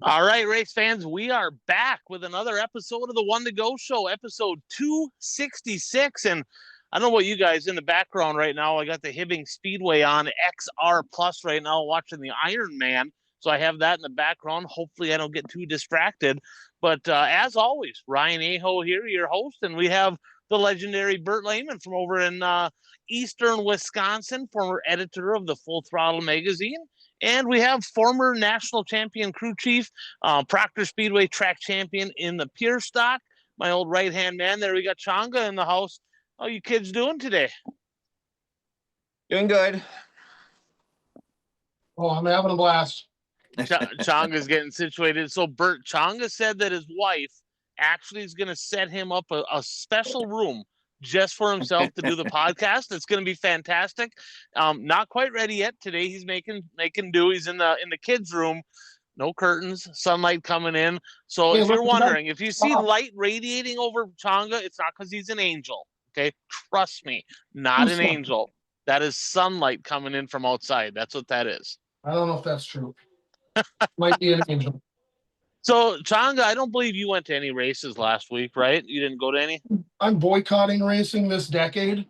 All right, race fans, we are back with another episode of the One to Go Show, episode 266. And I don't know what you guys in the background right now. I got the Hibbing Speedway on XR Plus right now, watching the Iron Man. So I have that in the background. Hopefully, I don't get too distracted. But as always, Ryan Aho here, your host, and we have the legendary Bert Lehman from over in Eastern Wisconsin, former editor of the Full Throttle magazine. And we have former national champion crew chief, Proctor Speedway track champion in the pure stock, my old right-hand man there. We got Changa in the house. How you kids doing today? Doing good. Oh, I'm having a blast. Changa's getting situated. So Bert, Changa said that his wife actually is going to set him up a special room just for himself to do the podcast. It's going to be fantastic. Not quite ready yet. Today he's making do. He's in the kids' room. No curtains, sunlight coming in. So if you're wondering, if you see light radiating over Changa, it's not because he's an angel. Okay, trust me, not an angel. That is sunlight coming in from outside. That's what that is. I don't know if that's true. Might be an angel. So, Changa, I don't believe you went to any races last week, right? You didn't go to any? I'm boycotting racing this decade.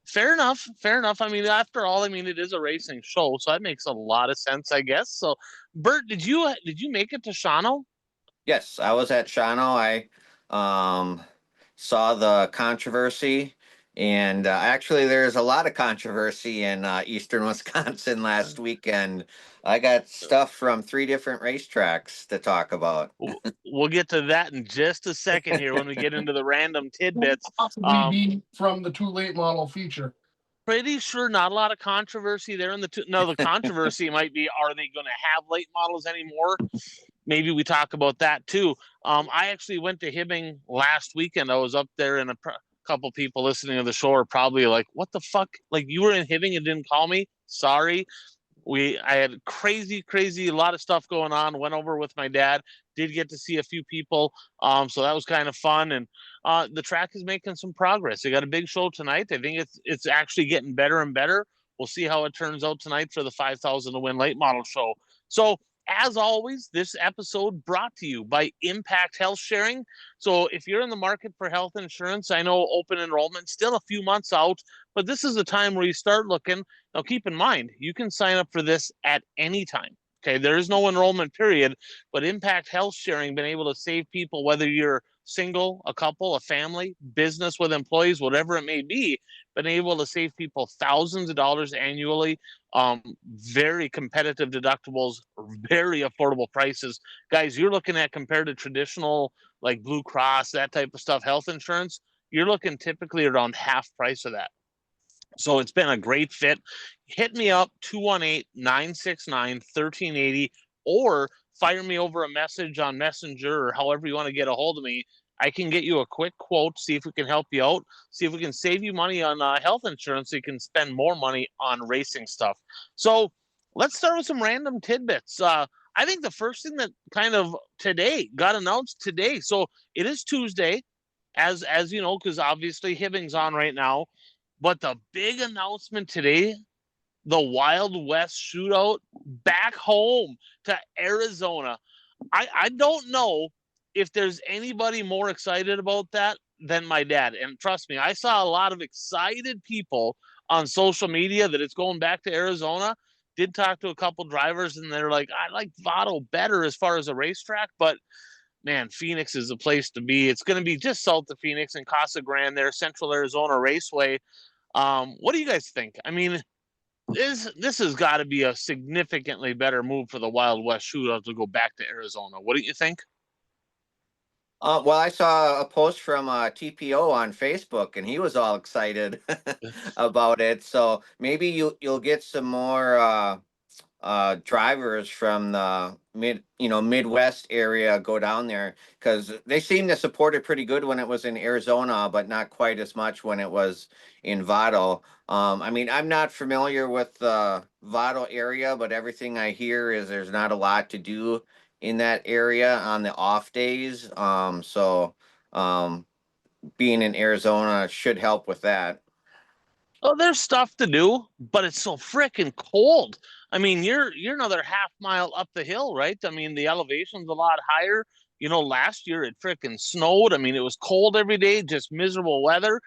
Fair enough. Fair enough. I mean, after all, it is a racing show, so that makes a lot of sense, I guess. So, Bert, did you make it to Shawano? Yes, I was at Shawano. I saw the controversy, and actually, there's a lot of controversy in Eastern Wisconsin last weekend. I got stuff from 3 different racetracks to talk about. We'll get to that in just a second here when we get into the random tidbits. Possibly be from the too late model feature. Pretty sure not a lot of controversy there in the the controversy might be, are they going to have late models anymore? Maybe we talk about that too. I actually went to Hibbing last weekend. I was up there, and a couple people listening to the show are probably like, what the fuck? Like, you were in Hibbing and didn't call me? Sorry. I had crazy, a lot of stuff going on. Went over with my dad. Did get to see a few people. So that was kind of fun. And the track is making some progress. They got a big show tonight. I think it's actually getting better and better. We'll see how it turns out tonight for the 5,000 to win late model show. So, as always, this episode brought to you by Impact Health Sharing. So if you're in the market for health insurance, I know open enrollment still a few months out, but this is the time where you start looking. Now, keep in mind, you can sign up for this at any time. Okay, there is no enrollment period, but Impact Health Sharing been able to save people, whether you're single, a couple, a family, business with employees, whatever it may be, been able to save people thousands of dollars annually. Very competitive deductibles, very affordable prices. Guys, you're looking at, compared to traditional like Blue Cross, that type of stuff, health insurance, you're looking typically around half price of that. So it's been a great fit. Hit me up, 218-969-1380, or fire me over a message on Messenger, or however you want to get a hold of me. I can get you a quick quote, see if we can help you out, see if we can save you money on health insurance so you can spend more money on racing stuff. So let's start with some random tidbits. I think the first thing that kind of today got announced today. So it is Tuesday, as you know, because obviously Hibbing's on right now. But the big announcement today, the Wild West Shootout back home to Arizona. I don't know if there's anybody more excited about that than my dad. And trust me, I saw a lot of excited people on social media that it's going back to Arizona. Did talk to a couple drivers, and they're like, I like Vado better as far as a racetrack, but man, Phoenix is the place to be. It's going to be just south of Phoenix and Casa Grande there, Central Arizona Raceway. What do you guys think? I mean, this has got to be a significantly better move for the Wild West Shootout to go back to Arizona. What do you think? Well, I saw a post from TPO on Facebook, and he was all excited about it. So maybe you'll get some more drivers from the Midwest area go down there, because they seem to support it pretty good when it was in Arizona, but not quite as much when it was in Vado. I'm not familiar with the Vado area, but everything I hear is there's not a lot to do in that area on the off days. So being in Arizona should help with that. Oh, there's stuff to do, but it's so freaking cold. I mean, you're another half mile up the hill, right? I mean, the elevation's a lot higher. Last year it freaking snowed. I mean, it was cold every day, just miserable weather.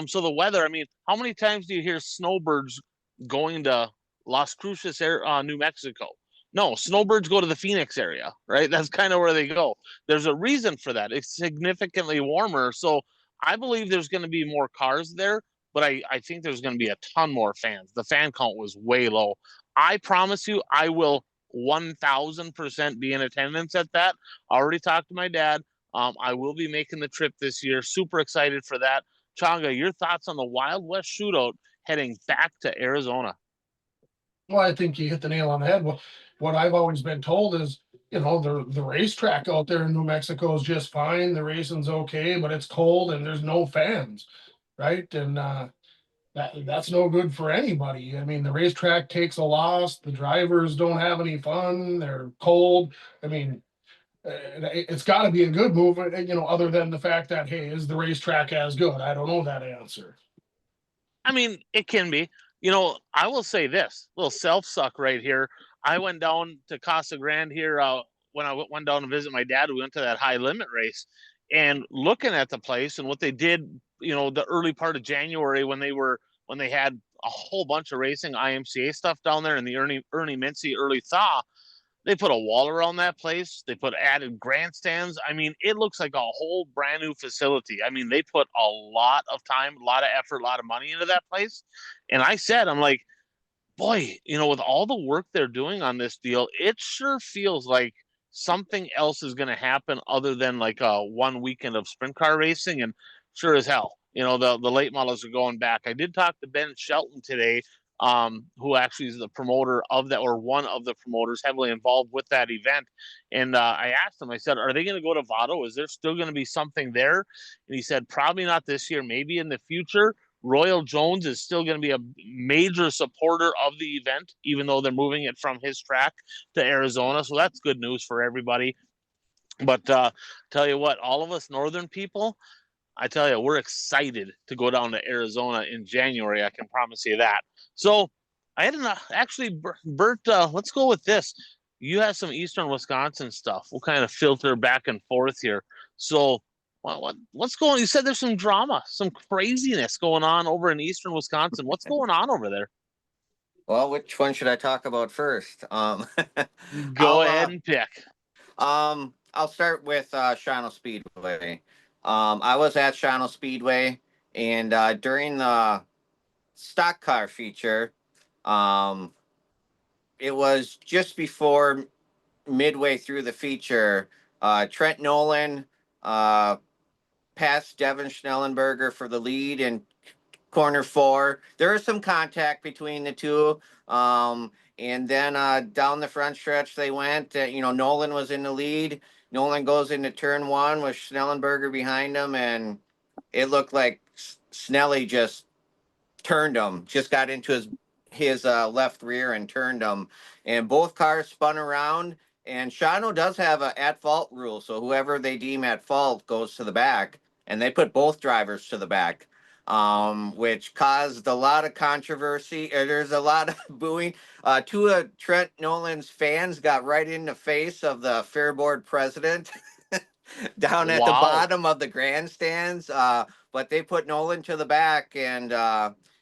So the weather, I mean, how many times do you hear snowbirds going to Las Cruces, New Mexico? No, snowbirds go to the Phoenix area, right? That's kind of where they go. There's a reason for that. It's significantly warmer. So I believe there's going to be more cars there, but I think there's going to be a ton more fans. The fan count was way low. I promise you, I will 1000% be in attendance at that. I already talked to my dad. I will be making the trip this year. Super excited for that. Changa, your thoughts on the Wild West Shootout heading back to Arizona? Well, I think you hit the nail on the head. Well, what I've always been told is, the racetrack out there in New Mexico is just fine. The racing's okay, but it's cold and there's no fans, right? And that's no good for anybody. I mean, the racetrack takes a loss. The drivers don't have any fun. They're cold. I mean, it's got to be a good move, other than the fact that, hey, is the racetrack as good? I don't know that answer. I mean, it can be. I will say this little self suck right here. I went down to Casa Grande here when I went down to visit my dad. We went to that high limit race, and looking at the place and what they did, the early part of January when they had a whole bunch of racing IMCA stuff down there in the Ernie Mincy early thaw. They put a wall around that place. They put added grandstands. I mean, it looks like a whole brand new facility. I mean, they put a lot of time, a lot of effort, a lot of money into that place. And I'm like, boy, with all the work they're doing on this deal, it sure feels like something else is going to happen other than like a one weekend of sprint car racing. And sure as hell, the late models are going back. I did talk to Ben Shelton today, who actually is the promoter of that, or one of the promoters heavily involved with that event. And I asked him, I said, are they going to go to Vado? Is there still going to be something there? And he said, probably not this year, maybe in the future. Royal Jones is still going to be a major supporter of the event, even though they're moving it from his track to Arizona. So that's good news for everybody. But tell you what, all of us northern people, I tell you, we're excited to go down to Arizona in January. I can promise you that. So I had actually, Bert, let's go with this. You have some Eastern Wisconsin stuff. We'll kind of filter back and forth here. So what's going on? You said there's some drama, some craziness going on over in Eastern Wisconsin. What's going on over there? Well, which one should I talk about first? Go ahead and pick. I'll start with Shawano Speedway. I was at Shawano Speedway, and during the stock car feature, it was just before midway through the feature. Trent Nolan passed Devin Schnellenberger for the lead in corner 4. There was some contact between the two. And then down the front stretch they went. Nolan was in the lead. Nolan goes into turn 1 with Schnellenberger behind him, and it looked like Snelly just turned him, just got into his left rear and turned him. And both cars spun around. And Shawano does have a at fault rule, so whoever they deem at fault goes to the back. And they put both drivers to the back, which caused a lot of controversy. There's a lot of booing. Two of Trent Nolan's fans got right in the face of the Fair Board president down at the bottom of the grandstands. But they put Nolan to the back, and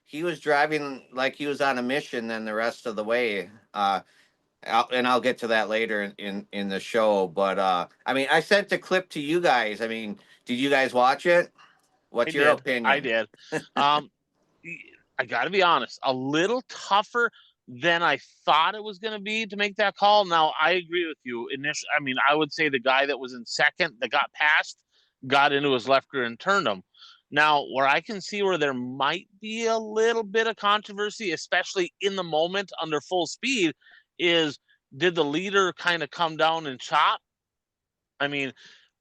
he was driving like he was on a mission then the rest of the way. I'll get to that later in the show. But I mean, I sent the clip to you guys. I mean, did you guys watch it? What's your opinion? I did. I got to be honest, a little tougher than I thought it was going to be to make that call. Now, I agree with you. Initially, I mean, I would say the guy that was in second that got past got into his left rear and turned him. Now, where I can see where there might be a little bit of controversy, especially in the moment under full speed, is did the leader kind of come down and chop? I mean,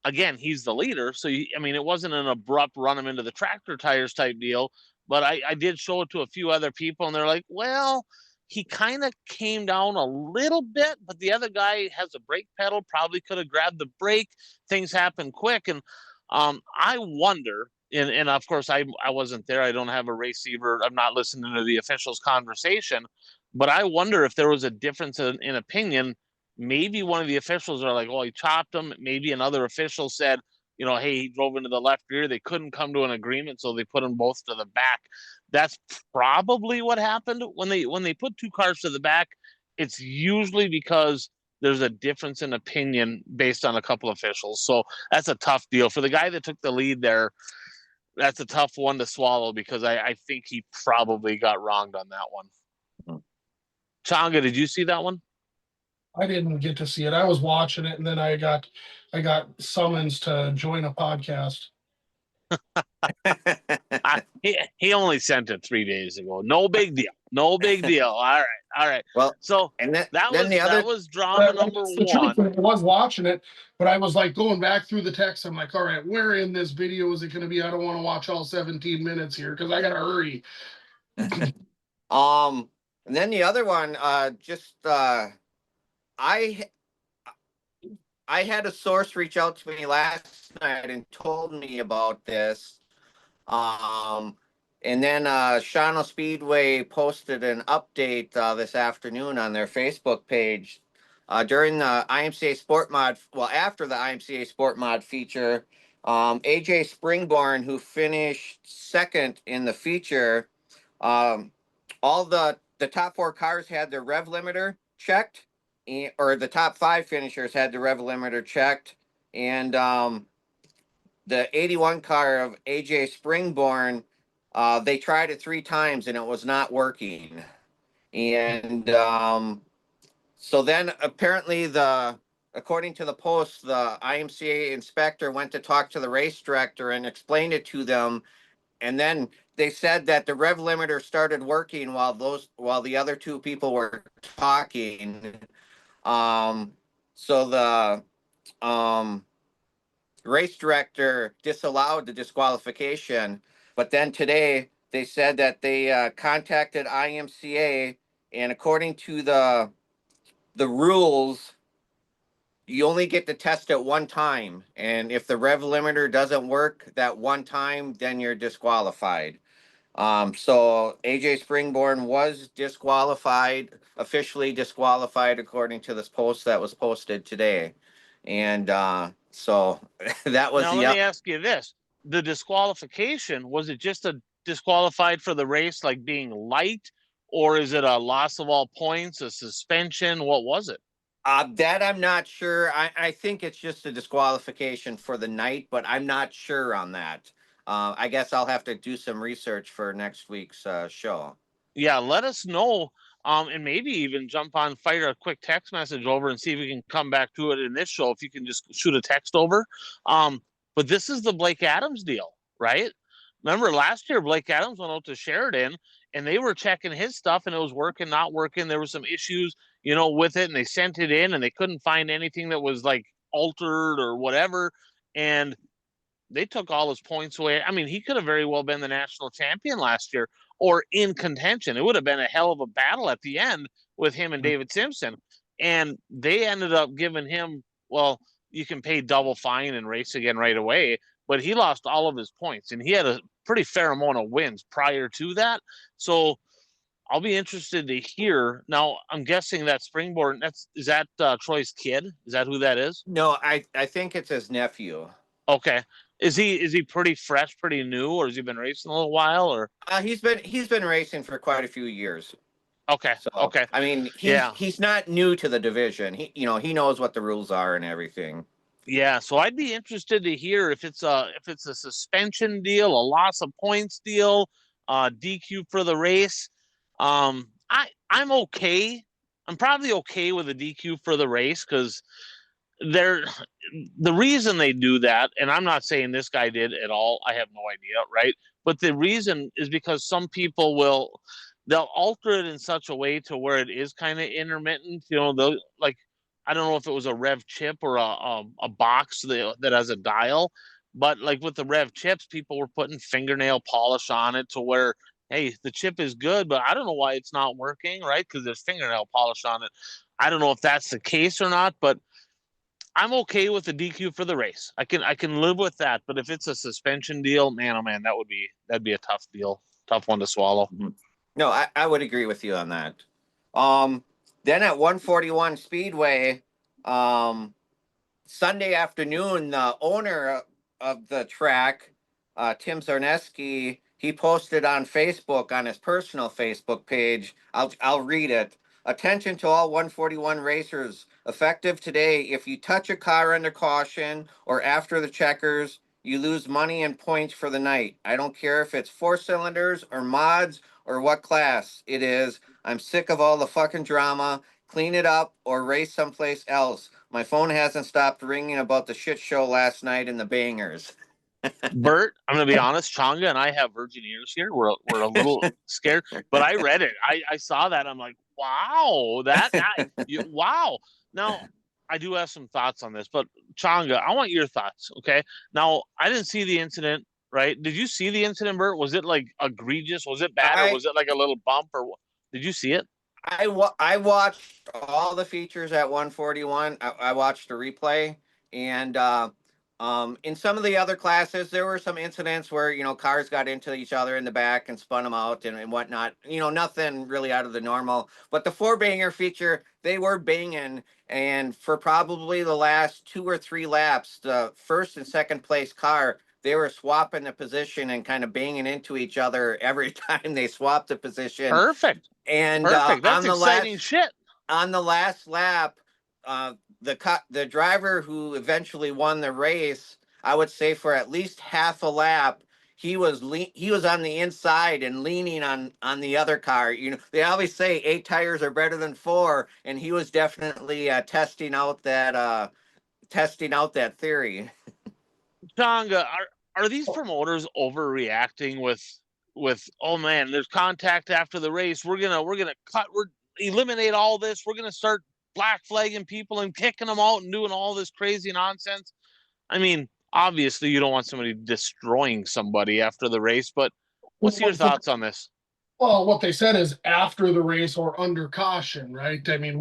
again, he's the leader. So, it wasn't an abrupt run him into the tractor tires type deal. But I did show it to a few other people, and they're like, well, he kind of came down a little bit, but the other guy has a brake pedal, probably could have grabbed the brake. Things happen quick. And I wonder and of course I wasn't there. I don't have a receiver. I'm not listening to the officials' conversation, but I wonder if there was a difference in opinion. Maybe one of the officials are like, "Oh, he chopped him." Maybe another official said, "Hey, he drove into the left rear." They couldn't come to an agreement, so they put them both to the back. That's probably what happened when they put two cars to the back. It's usually because there's a difference in opinion based on a couple officials. So that's a tough deal for the guy that took the lead there. That's a tough one to swallow because I think he probably got wronged on that one. Changa, did you see that one? I didn't get to see it. I was watching it, and then I got summons to join a podcast. He only sent it 3 days ago. No big deal. No big deal. All right. Well, So and that then the other, that was drama number The truth, one. I was watching it, but I was like going back through the text. I'm like, all right, where in this video is it going to be? I don't want to watch all 17 minutes here because I got to hurry. and then the other one, I had a source reach out to me last night and told me about this. And then Shawano Speedway posted an update this afternoon on their Facebook page during the IMCA Sport Mod. Well, after the IMCA Sport Mod feature, AJ Springborn, who finished second in the feature, all the top four cars had their rev limiter checked, or the top five finishers had the rev limiter checked, and the 81 car of AJ Springborn, they tried it 3 times and it was not working. And so then apparently according to the post, the IMCA inspector went to talk to the race director and explained it to them. And then they said that the rev limiter started working while the other two people were talking. So the race director disallowed the disqualification, but then today they said that they contacted IMCA, and according to the rules, you only get to test it one time, and if the rev limiter doesn't work that one time, then you're disqualified. So AJ Springborn was disqualified, officially disqualified, according to this post that was posted today. And so that was Now let me ask you this: the disqualification, was it just a disqualified for the race, like being light, or is it a loss of all points, a suspension? What was it? that I'm not sure. I think it's just a disqualification for the night, but I'm not sure on that. I guess I'll have to do some research for next week's show. Yeah, let us know. And maybe even jump on, fire a quick text message over and see if we can come back to it in this show. If you can just shoot a text over. But this is the Blake Adams deal, right? Remember last year, Blake Adams went out to Sheridan and they were checking his stuff and it was working, not working. There were some issues, with it, and they sent it in and they couldn't find anything that was like altered or whatever. And they took all his points away. I mean, he could have very well been the national champion last year or in contention. It would have been a hell of a battle at the end with him and David Simpson. And they ended up giving him, well, you can pay double fine and race again right away. But he lost all of his points and he had a pretty fair amount of wins prior to that. So I'll be interested to hear. Now, I'm guessing that Springborn, is that Troy's kid? Is that who that is? No, I think it's his nephew. Okay. Is he pretty fresh, pretty new, or has he been racing a little while, or? He's been racing for quite a few years. Okay. So Okay. I mean, Yeah. he's not new to the division. He knows what the rules are and everything. Yeah. So I'd be interested to hear if it's a suspension deal, a loss of points deal, DQ for the race. I'm okay. I'm probably okay with a DQ for the race because the reason they do that, and I'm not saying this guy did at all, I have no idea, right? But the reason is because some people they'll alter it in such a way to where it is kind of intermittent. They'll, like, I don't know if it was a rev chip or a box that has a dial, but like with the rev chips, people were putting fingernail polish on it to where, hey, the chip is good, but I don't know why it's not working, right? Because there's fingernail polish on it. I don't know if that's the case or not, but I'm okay with the DQ for the race. I can live with that. But if it's a suspension deal, man, oh man, that'd be a tough deal, tough one to swallow. No, I would agree with you on that. Then at 141 Speedway, Sunday afternoon, the owner of the track, Tim Zarneski, he posted on Facebook, on his personal Facebook page. I'll read it. Attention to all 141 racers. Effective today, if you touch a car under caution or after the checkers, you lose money and points for the night. I don't care if it's 4 cylinders or mods or what class it is. I'm sick of all the fucking drama. Clean it up or race someplace else. My phone hasn't stopped ringing about the shit show last night and the bangers. Bert, I'm gonna be honest, Changa and I have virgin ears here. We're a little scared, but I read it. I saw that. I'm like, wow, wow. Now I do have some thoughts on this, but Changa, I want your thoughts. Okay. Now I didn't see the incident, right? Did you see the incident, Bert? Was it like egregious? Was it bad, or was it like a little bump, or what? Did you see it? I watched all the features at 141. I watched the replay, and in some of the other classes, there were some incidents where cars got into each other in the back and spun them out and whatnot. Nothing really out of the normal. But the four banger feature, they were banging, and for probably the last 2 or 3 laps, the first and second place car, they were swapping the position and kind of banging into each other every time they swapped the position. Perfect. And Perfect. That's exciting shit. On the last lap, the driver who eventually won the race, I would say for at least half a lap, he was on the inside and leaning on the other car. They always say 8 tires are better than 4, and he was definitely testing out that theory. Changa, are these promoters overreacting with oh man, there's contact after the race. We're gonna eliminate all this. We're gonna start black flagging people and kicking them out and doing all this crazy nonsense. I mean, obviously you don't want somebody destroying somebody after the race, but what's your thoughts on this? Well, what they said is after the race or under caution, right? I mean,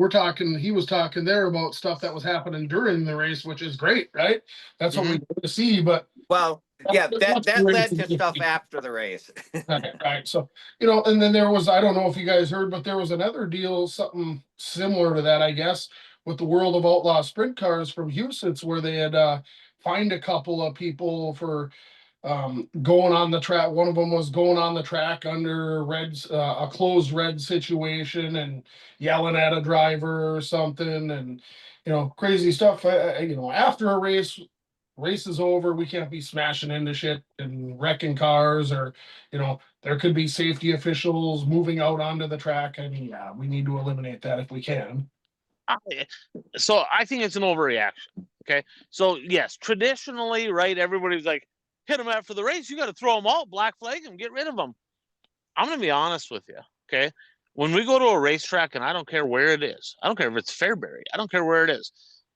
he was talking there about stuff that was happening during the race, which is great, right? That's what we want to see. But well, yeah, that led to stuff after the race. Right. So, and then there was, I don't know if you guys heard, but there was another deal, something similar to that, I guess, with the World of Outlaw sprint cars from Houston, where they had fined a couple of people for going on the track. One of them was going on the track under a closed red situation and yelling at a driver or something, and crazy stuff. After a race is over, we can't be smashing into shit and wrecking cars, or there could be safety officials moving out onto the track. I mean, yeah, we need to eliminate that if we can. So I think it's an overreaction. Okay. So yes, traditionally, right, everybody's like, hit them after the race. You got to throw them out, black flag them, get rid of them. I'm going to be honest with you. Okay. When we go to a racetrack, and I don't care where it is, I don't care if it's Fairbury, I don't care where it is.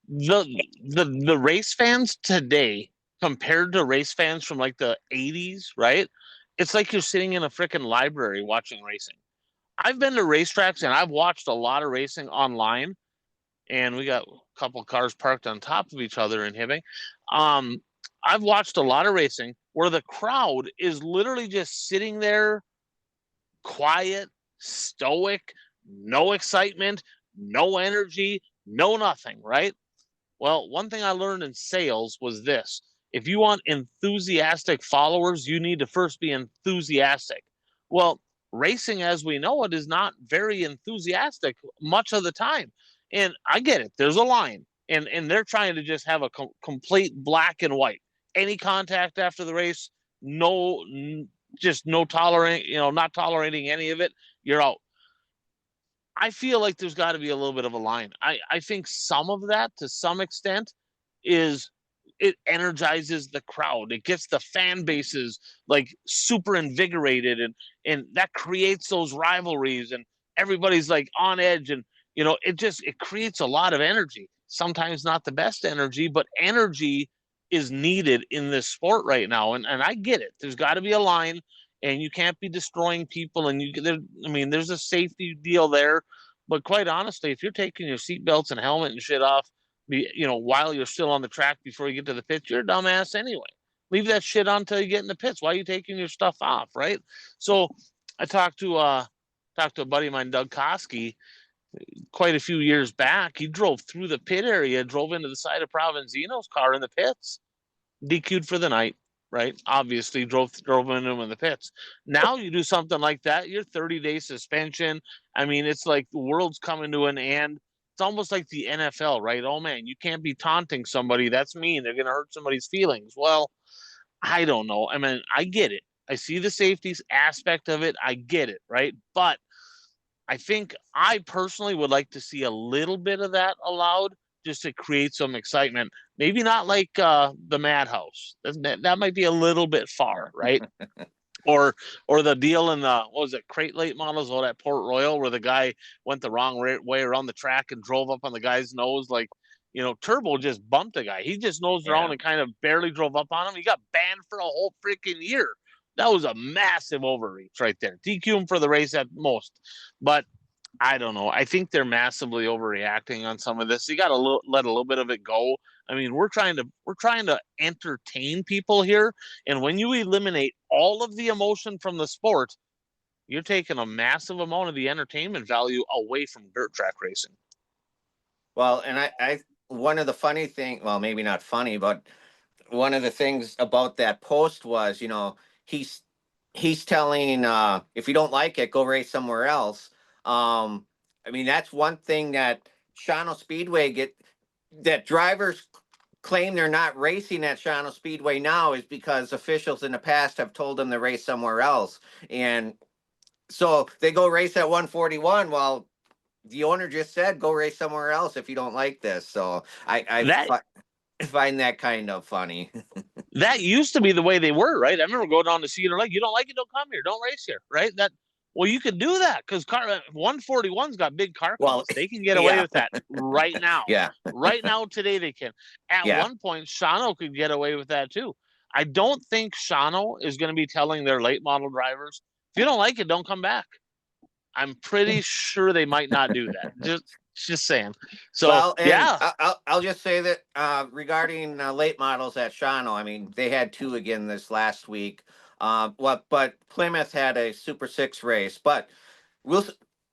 The race fans today compared to race fans from like the 80s, right? It's like you're sitting in a freaking library watching racing. I've been to racetracks and I've watched a lot of racing online, and we got a couple cars parked on top of each other in Hibbing. I've watched a lot of racing where the crowd is literally just sitting there quiet, stoic, no excitement, no energy, no nothing, right? Well, one thing I learned in sales was this. If you want enthusiastic followers, you need to first be enthusiastic. Well, racing as we know it is not very enthusiastic much of the time. And I get it. There's a line. And they're trying to just have a complete black and white. Any contact after the race, just no tolerating, not tolerating any of it, you're out. I feel like there's got to be a little bit of a line. I think some of that, to some extent, is it energizes the crowd. It gets the fan bases like super invigorated, and that creates those rivalries, and everybody's like on edge, and it creates a lot of energy. Sometimes not the best energy, but energy is needed in this sport right now. And I get it. There's got to be a line, and you can't be destroying people. And there's a safety deal there. But quite honestly, if you're taking your seatbelts and helmet and shit off, while you're still on the track before you get to the pits, you're a dumbass anyway. Leave that shit on until you get in the pits. Why are you taking your stuff off, right? So I talked to a buddy of mine, Doug Koski, quite a few years back. He drove through the pit area, drove into the side of Provenzino's car in the pits, DQ'd for the night, right? Obviously drove into him in the pits. Now you do something like that, you're 30-day suspension. I mean, it's like the world's coming to an end. It's almost like the NFL, right? Oh man, you can't be taunting somebody. That's mean. They're going to hurt somebody's feelings. Well, I don't know. I mean, I get it. I see the safety aspect of it. I get it, right? But I think I personally would like to see a little bit of that allowed just to create some excitement. Maybe not like the Madhouse. That might be a little bit far, right? or the deal in the, what was it, crate late models out at Port Royal where the guy went the wrong way around the track and drove up on the guy's nose. Like, Turbo just bumped the guy. He just nosed around and kind of barely drove up on him. He got banned for a whole freaking year. That was a massive overreach right there. DQ him for the race at most. But I don't know. I think they're massively overreacting on some of this. You got to let a little bit of it go. I mean, we're trying to entertain people here, and when you eliminate all of the emotion from the sport, you're taking a massive amount of the entertainment value away from dirt track racing. Well, and I one of the funny thing, well, maybe not funny, but one of the things about that post was, he's telling, if you don't like it, go race somewhere else. I mean, that's one thing that Shawano Speedway that drivers claim they're not racing at Shawano Speedway now is because officials in the past have told them to race somewhere else. And so they go race at 141. Well, the owner just said, go race somewhere else if you don't like this. So I find that kind of funny. That used to be the way they were, right? I remember going down to Cedar Lake. You don't like it, don't come here. Don't race here, right? Well, you could do that because 141's got big car counts. They can get away with that right now. Right now, today they can. At one point, Shawano could get away with that too. I don't think Shawano is going to be telling their late model drivers, if you don't like it, don't come back. I'm pretty sure they might not do that. Just saying. So, I'll just say that regarding late models at Shawano, I mean, they had two again this last week. But Plymouth had a Super 6 race. But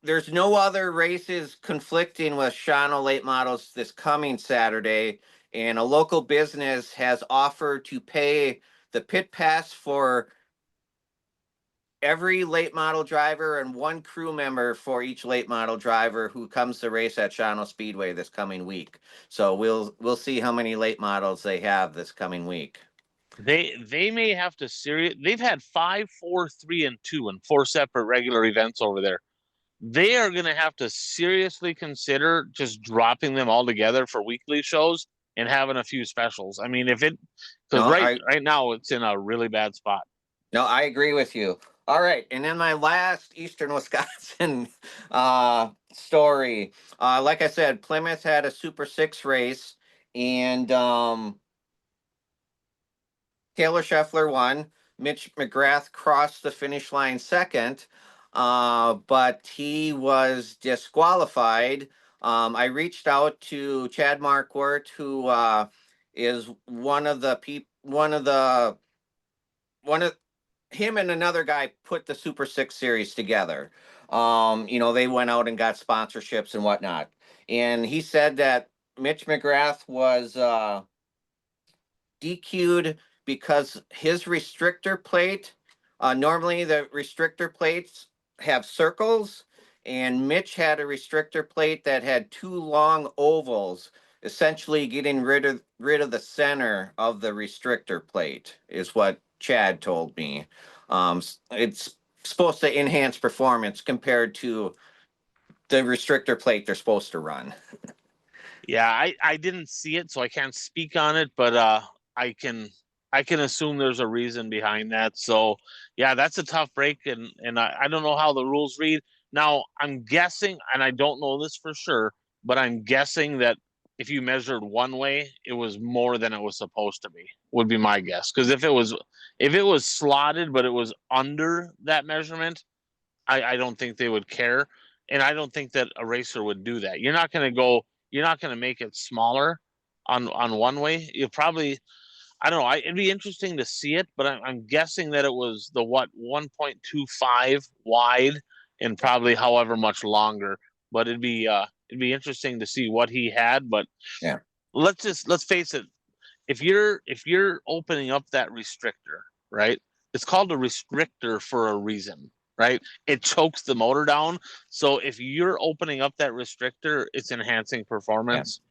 there's no other races conflicting with Shawano late models this coming Saturday. And a local business has offered to pay the pit pass for every late model driver and one crew member for each late model driver who comes to race at Shawano Speedway this coming week. So we'll see how many late models they have this coming week. They may have to they've had 5, 4, 3, and 2 in 4 separate regular events over there. They are going to have to seriously consider just dropping them all together for weekly shows and having a few specials. I mean, because right now it's in a really bad spot. No, I agree with you. All right, and then my last Eastern Wisconsin story. Like I said, Plymouth had a Super 6 race, and Taylor Scheffler won. Mitch McGrath crossed the finish line second, but he was disqualified. I reached out to Chad Marquardt, who is him and another guy put the Super 6 series together. They went out and got sponsorships and whatnot. And he said that Mitch McGrath was DQ'd because his restrictor plate, normally the restrictor plates have circles, and Mitch had a restrictor plate that had 2 long ovals, essentially getting rid of the center of the restrictor plate, is what Chad told me. It's supposed to enhance performance compared to the restrictor plate they're supposed to run. Yeah, I didn't see it, so I can't speak on it, but I can assume there's a reason behind that. So yeah, that's a tough break, and I don't know how the rules read. Now I'm guessing, and I don't know this for sure, but I'm guessing that if you measured one way, it was more than it was supposed to be, would be my guess. Because if it was slotted, but it was under that measurement, I don't think they would care. And I don't think that a racer would do that. You're not going to make it smaller on one way. You probably, I don't know. It'd be interesting to see it, but I'm guessing that it was the 1.25 wide and probably however much longer. But it'd be interesting to see what he had. But Yeah. let's face it. If you're opening up that restrictor, right? It's called a restrictor for a reason, right? It chokes the motor down. So if you're opening up that restrictor, it's enhancing performance.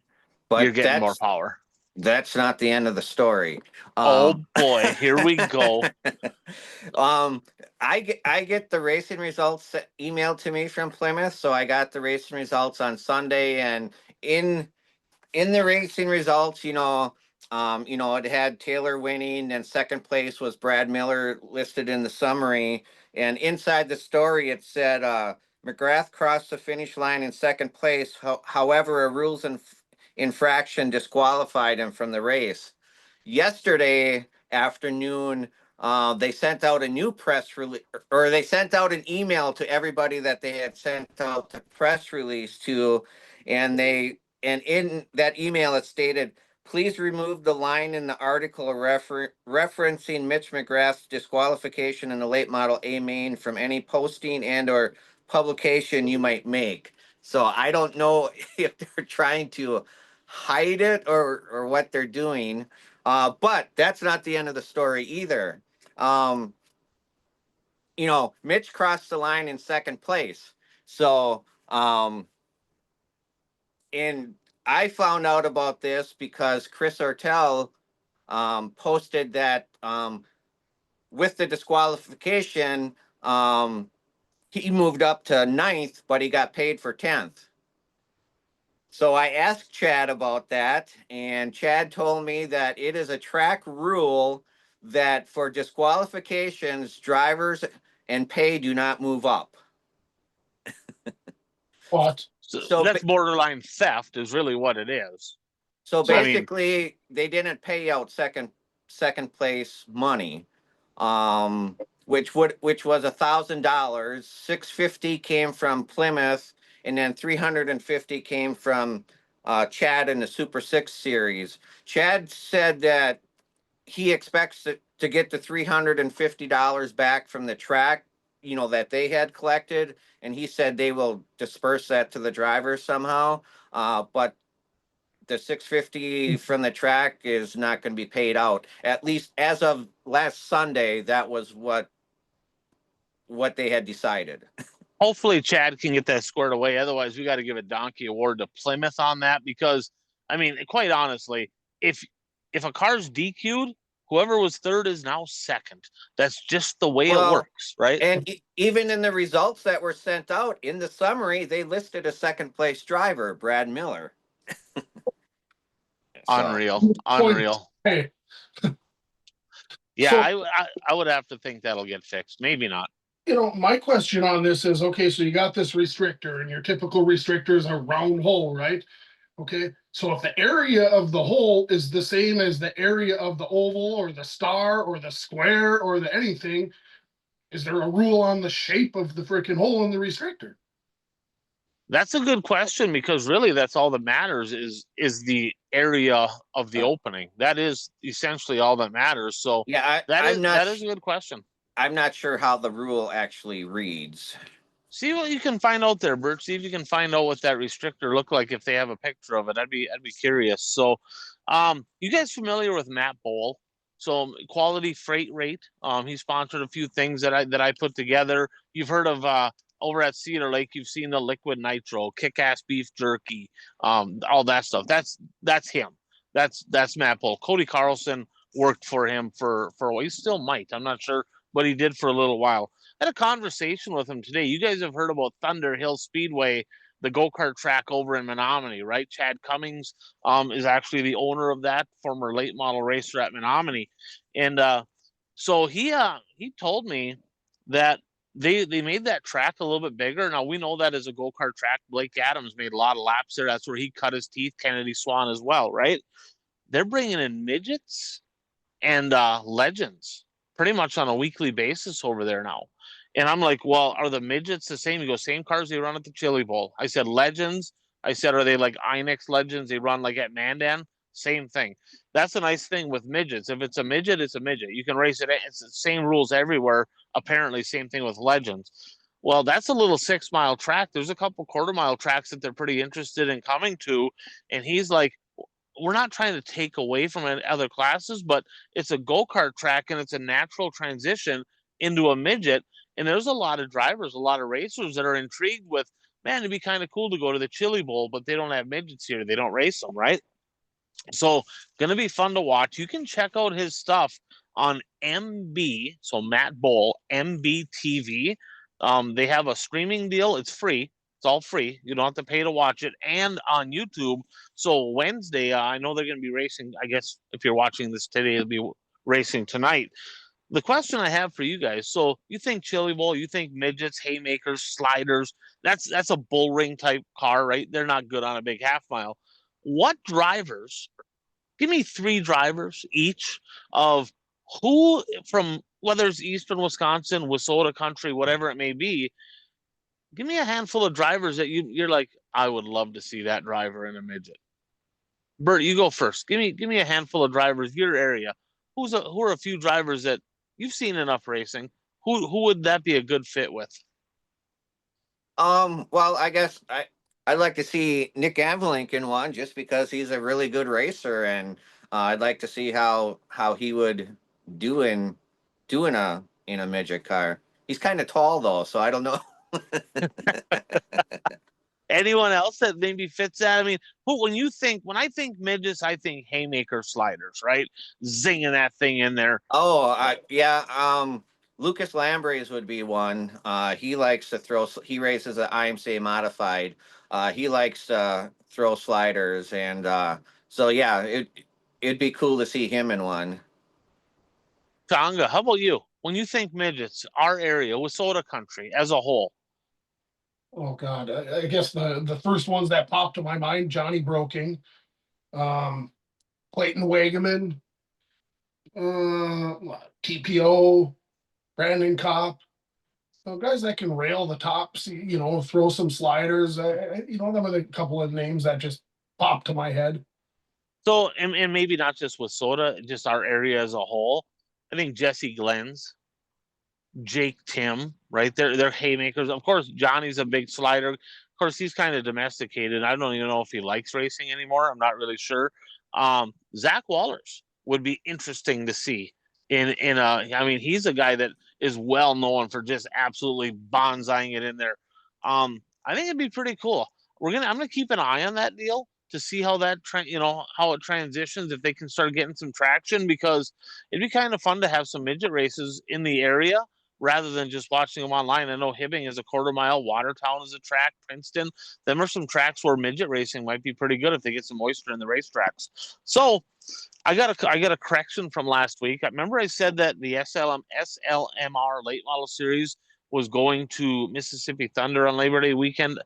You're But getting more power. that's not the end of the story. Oh boy, here we go. I get the racing results emailed to me from Plymouth, so I got the racing results on Sunday, and in the racing results, it had Taylor winning, and second place was Brad Miller listed in the summary. And inside the story, it said McGrath crossed the finish line in second place. However, a rules infraction disqualified him from the race. Yesterday afternoon, they sent out a new press release, or they sent out an email to everybody that they had sent out the press release to, and in that email it stated, please remove the line in the article referencing Mitch McGrath's disqualification in the late model A main from any posting and or publication you might make. So I don't know if they're trying to hide it or what they're doing. But that's not the end of the story either. Mitch crossed the line in second place. So, and I found out about this because Chris Ortel posted that with the disqualification, he moved up to ninth, but he got paid for 10th. So I asked Chad about that, and Chad told me that it is a track rule that for disqualifications, drivers and pay do not move up. What? So that's borderline theft is really what it is. So basically, they didn't pay out second place money, which was $1,000. $650 came from Plymouth, and then $350 came from Chad in the Super 6 series. Chad said that he expects to get the $350 back from the track, that they had collected, and he said they will disperse that to the drivers somehow. But the $650 from the track is not going to be paid out. At least as of last Sunday, that was what they had decided. Hopefully Chad can get that squared away. Otherwise, we got to give a donkey award to Plymouth on that, because I mean, quite honestly, if a car's DQ'd, whoever was third is now second. That's just the way it works, right? And even in the results that were sent out in the summary, they listed a second place driver, Brad Miller. Unreal. Hey. Yeah, so, I would have to think that'll get fixed. Maybe not. My question on this is, okay, so you got this restrictor, and your typical restrictor is a round hole, right? Okay, so if the area of the hole is the same as the area of the oval or the star or the square or the anything, is there a rule on the shape of the freaking hole in the restrictor? That's a good question, because really that's all that matters is the area of the opening. That is essentially all that matters. So yeah, that is a good question. I'm not sure how the rule actually reads. See what you can find out there, Bert. See if you can find out what that restrictor looked like if they have a picture of it. I'd be curious. So, you guys familiar with Matt Bowl? So Quality Freight Rate. He sponsored a few things that I put together. You've heard of over at Cedar Lake. You've seen the Liquid Nitro, Kick-Ass Beef Jerky, all that stuff. That's him. That's Matt Bowl. Cody Carlson worked for him for a while. He still might. I'm not sure, but he did for a little while. I had a conversation with him today. You guys have heard about Thunder Hill Speedway, the go-kart track over in Menominee, right? Chad Cummings is actually the owner of that, former late model racer at Menominee. And so he told me that they made that track a little bit bigger. Now, we know that as a go-kart track. Blake Adams made a lot of laps there. That's where he cut his teeth. Kennedy Swan as well, right? They're bringing in midgets and legends pretty much on a weekly basis over there now. And I'm like, well, are the midgets the same? He goes, same cars they run at the Chili Bowl. I said, legends. I said, are they like Inex legends they run like at Mandan? same thing. That's the nice thing with midgets. If it's a midget, it's a midget. You can race it. It's the same rules everywhere. Apparently, same thing with legends. Well, that's a little 6-mile track. There's a couple quarter-mile tracks that they're pretty interested in coming to. And he's like, we're not trying to take away from other classes, but it's a go-kart track and it's a natural transition into a midget. And there's a lot of drivers, a lot of racers that are intrigued with, man, it'd be kind of cool to go to the Chili Bowl, but they don't have midgets here. They don't race them, right? So going to be fun to watch. You can check out his stuff on MB, so Matt Bowl, MBTV. They have a streaming deal. It's free. It's all free. You don't have to pay to watch it. And on YouTube. So Wednesday, I know they're going to be racing. I guess if you're watching this today, it'll be racing tonight. The question I have for you guys, so you think Chili Bowl, you think midgets, haymakers, sliders, that's a bull ring type car, right? They're not good on a big half mile. What drivers, give me 3 drivers each of who from, whether it's Eastern Wisconsin, Wissota country, whatever it may be, give me a handful of drivers that you're like, I would love to see that driver in a midget. Bert, you go first. Give me a handful of drivers, your area. Who are a few drivers that you've seen enough racing? Who would that be a good fit with? Well, I guess I'd like to see Nick Avalink in one just because he's a really good racer, and I'd like to see how he would do in a midget car. He's kind of tall though, so I don't know. Anyone else that maybe fits that? I mean, when I think midgets, I think haymaker sliders, right? Zinging that thing in there. Oh, yeah. Lucas Lambres would be one. He likes to throw. He races an IMCA modified. He likes to throw sliders, and so yeah, it'd be cool to see him in one. Tonga, how about you? When you think midgets, our area, Wissota country as a whole. Oh God, I guess the first ones that popped to my mind: Johnny Broking, Clayton Wagaman, TPO, Brandon Kopp. So guys that can rail the tops, throw some sliders. Them are the couple of names that just popped to my head. So, and maybe not just Wissota, just our area as a whole. I think Jesse Glenn's, Jake Tim, right? They're haymakers. Of course, Johnny's a big slider. Of course, he's kind of domesticated. I don't even know if he likes racing anymore. I'm not really sure. Zach Wallers would be interesting to see I mean, he's a guy that is well known for just absolutely bonsaiing it in there. I think it'd be pretty cool. I'm gonna keep an eye on that deal to see how that how it transitions, if they can start getting some traction, because it'd be kind of fun to have some midget races in the area rather than just watching them online. I know Hibbing is a quarter mile, Watertown is a track, Princeton. Them are some tracks where midget racing might be pretty good if they get some moisture in the racetracks. So I got a correction from last week. I remember I said that the SLMR late model series was going to Mississippi Thunder on Labor Day weekend.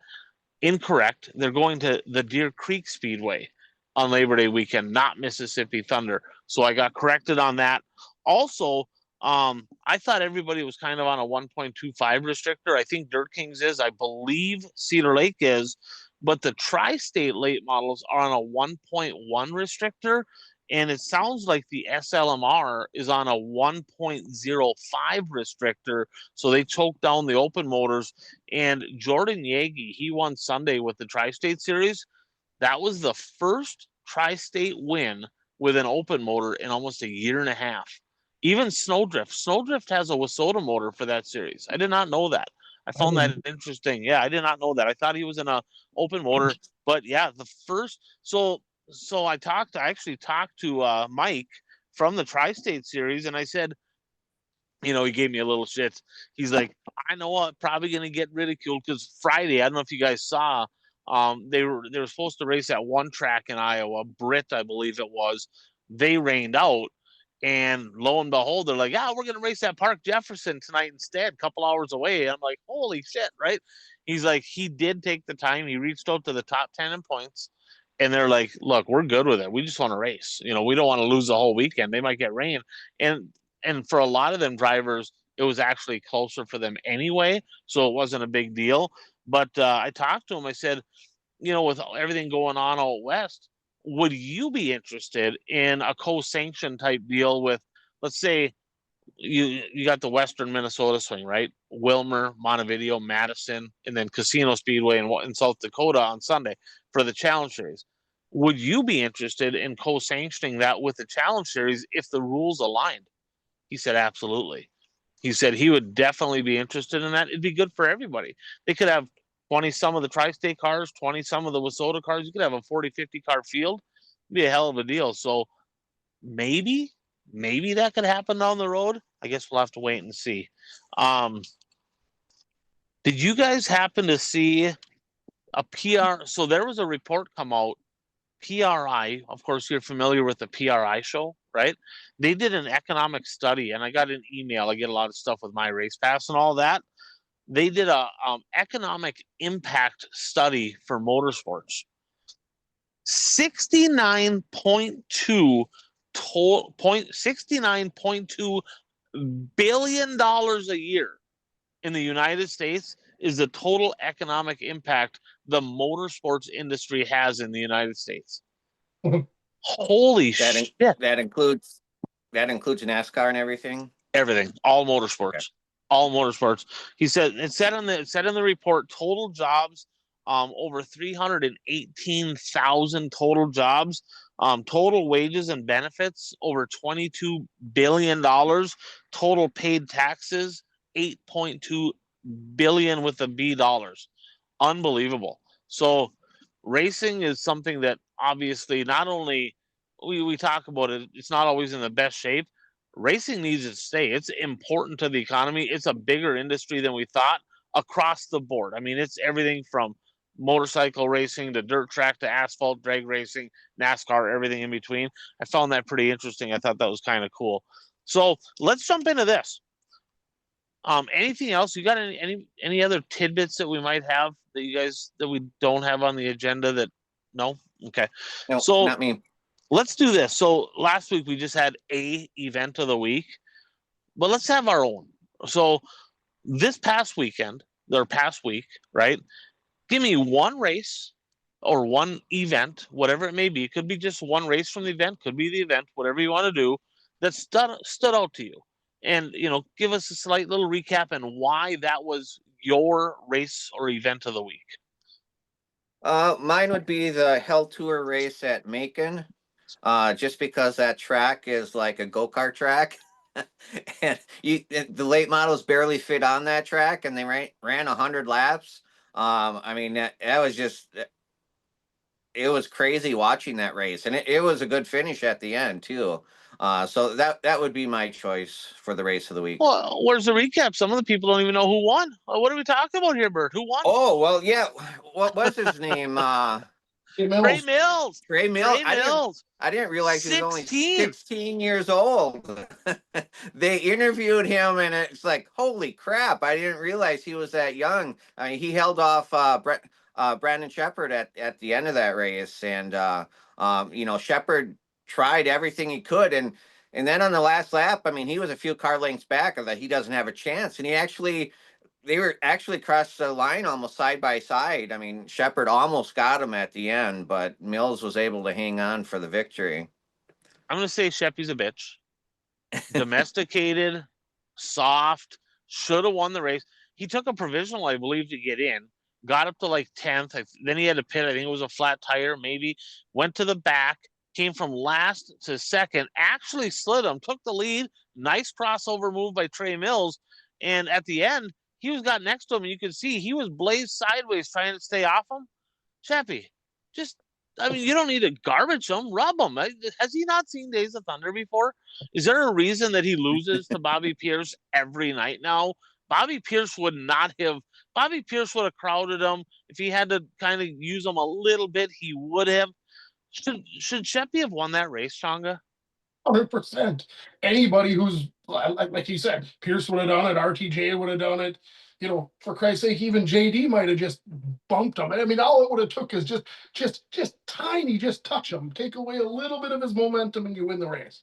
Incorrect. They're going to the Deer Creek Speedway on Labor Day weekend, not Mississippi Thunder. So I got corrected on that. Also, I thought everybody was kind of on a 1.25 restrictor. I think Dirt Kings is. I believe Cedar Lake is. But the Tri-State late models are on a 1.1 restrictor. And it sounds like the SLMR is on a 1.05 restrictor. So they choked down the open motors. And Jordan Yagi, he won Sunday with the Tri-State Series. That was the first Tri-State win with an open motor in almost a year and a half. Even Snowdrift has a Wissota motor for that series. I did not know that. I found that interesting. Yeah, I did not know that. I thought he was in a open motor, but yeah, the first. So I actually talked to Mike from the Tri-State Series, and I said, he gave me a little shit. He's like, I know what, probably going to get ridiculed because Friday, I don't know if you guys saw, they were supposed to race at one track in Iowa, Britt, I believe it was. They rained out, and lo and behold, they're like, yeah, we're going to race at Park Jefferson tonight instead, a couple hours away. And I'm like, holy shit, right? He's like, he did take the time. He reached out to the top 10 in points. And they're like, look, we're good with it. We just want to race. We don't want to lose the whole weekend. They might get rain. And for a lot of them drivers, it was actually closer for them anyway. So it wasn't a big deal. But I talked to him. I said, with everything going on out west, would you be interested in a co-sanction type deal with, let's say, you got the Western Minnesota swing, right? Wilmer, Montevideo, Madison, and then Casino Speedway in South Dakota on Sunday for the Challenge Series. Would you be interested in co-sanctioning that with the Challenge Series if the rules aligned? He said, absolutely. He said he would definitely be interested in that. It'd be good for everybody. They could have 20 some of the tri-state cars, 20 some of the WISSOTA cars. You could have a 40, 50 car field. It'd be a hell of a deal. So maybe that could happen down the road. I guess we'll have to wait and see. Did you guys happen to see a PR? So there was a report come out. PRI, of course, you're familiar with the PRI show, right? They did an economic study, and I got an email. I get a lot of stuff with my race pass and all that. They did a economic impact study for motorsports. 69.2 billion dollars a year in the United States is the total economic impact the motorsports industry has in the United States. Holy shit. That includes NASCAR and everything. Everything, all motorsports. Okay. All motorsports. He said it said in the report total jobs, over 318,000 total jobs, total wages and benefits over $22 billion, total paid taxes 8.2 billion with a B dollars. Unbelievable. So racing is something that obviously not only we talk about it, it's not always in the best shape. Racing needs to stay. It's important to the economy. It's a bigger industry than we thought across the board. I mean, it's everything from motorcycle racing to dirt track to asphalt, drag racing, NASCAR, everything in between. I found that pretty interesting. I thought that was kind of cool. So let's jump into this. Anything else? You got any other tidbits that we might have that you guys that we don't have on the agenda? That no? Okay. No, so not me. Let's do this. So last week we just had a event of the week, but let's have our own. So this past weekend, or past week, right? Give me one race or one event, whatever it may be. It could be just one race from the event, could be the event, whatever you want to do, that stood out to you. And, give us a slight little recap and why that was your race or event of the week. Mine would be the Hell Tour race at Macon. Just because that track is like a go-kart track. And the late models barely fit on that track, and they ran 100 laps. I mean, that was just, it was crazy watching that race, and it was a good finish at the end too. So that would be my choice for the race of the week. Well, where's the recap? Some of the people don't even know who won. What are we talking about here, Bert? Who won? Oh, well, yeah. What was his name? Trey Mills. Trey Mills. I didn't realize he was only 16 years old. They interviewed him, and it's like, holy crap! I didn't realize he was that young. I mean, he held off Brandon Sheppard at the end of that race, and Sheppard tried everything he could, and then on the last lap, I mean, he was a few car lengths back, and that he doesn't have a chance, and they were actually crossed the line almost side by side. I mean, Sheppard almost got him at the end, but Mills was able to hang on for the victory. I'm going to say Sheppy's a bitch. Domesticated, soft, should have won the race. He took a provisional, I believe, to get in. Got up to like 10th. Then he had to pit. I think it was a flat tire, maybe. Went to the back. Came from last to second. Actually slid him. Took the lead. Nice crossover move by Trey Mills. And at the end, he got next to him, and you could see he was blazed sideways trying to stay off him. Sheppy, you don't need to garbage him, rub him. Has he not seen Days of Thunder before? Is there a reason that he loses to Bobby Pierce every night now? Bobby Pierce would have crowded him. If he had to kind of use him a little bit, he would have. Should Sheppy have won that race, Changa? 100%. Anybody who's like you said, Pierce would have done it. RTJ would have done it. For Christ's sake, even JD might have just bumped him. I mean, all it would have took is just tiny, just touch him, take away a little bit of his momentum, and you win the race.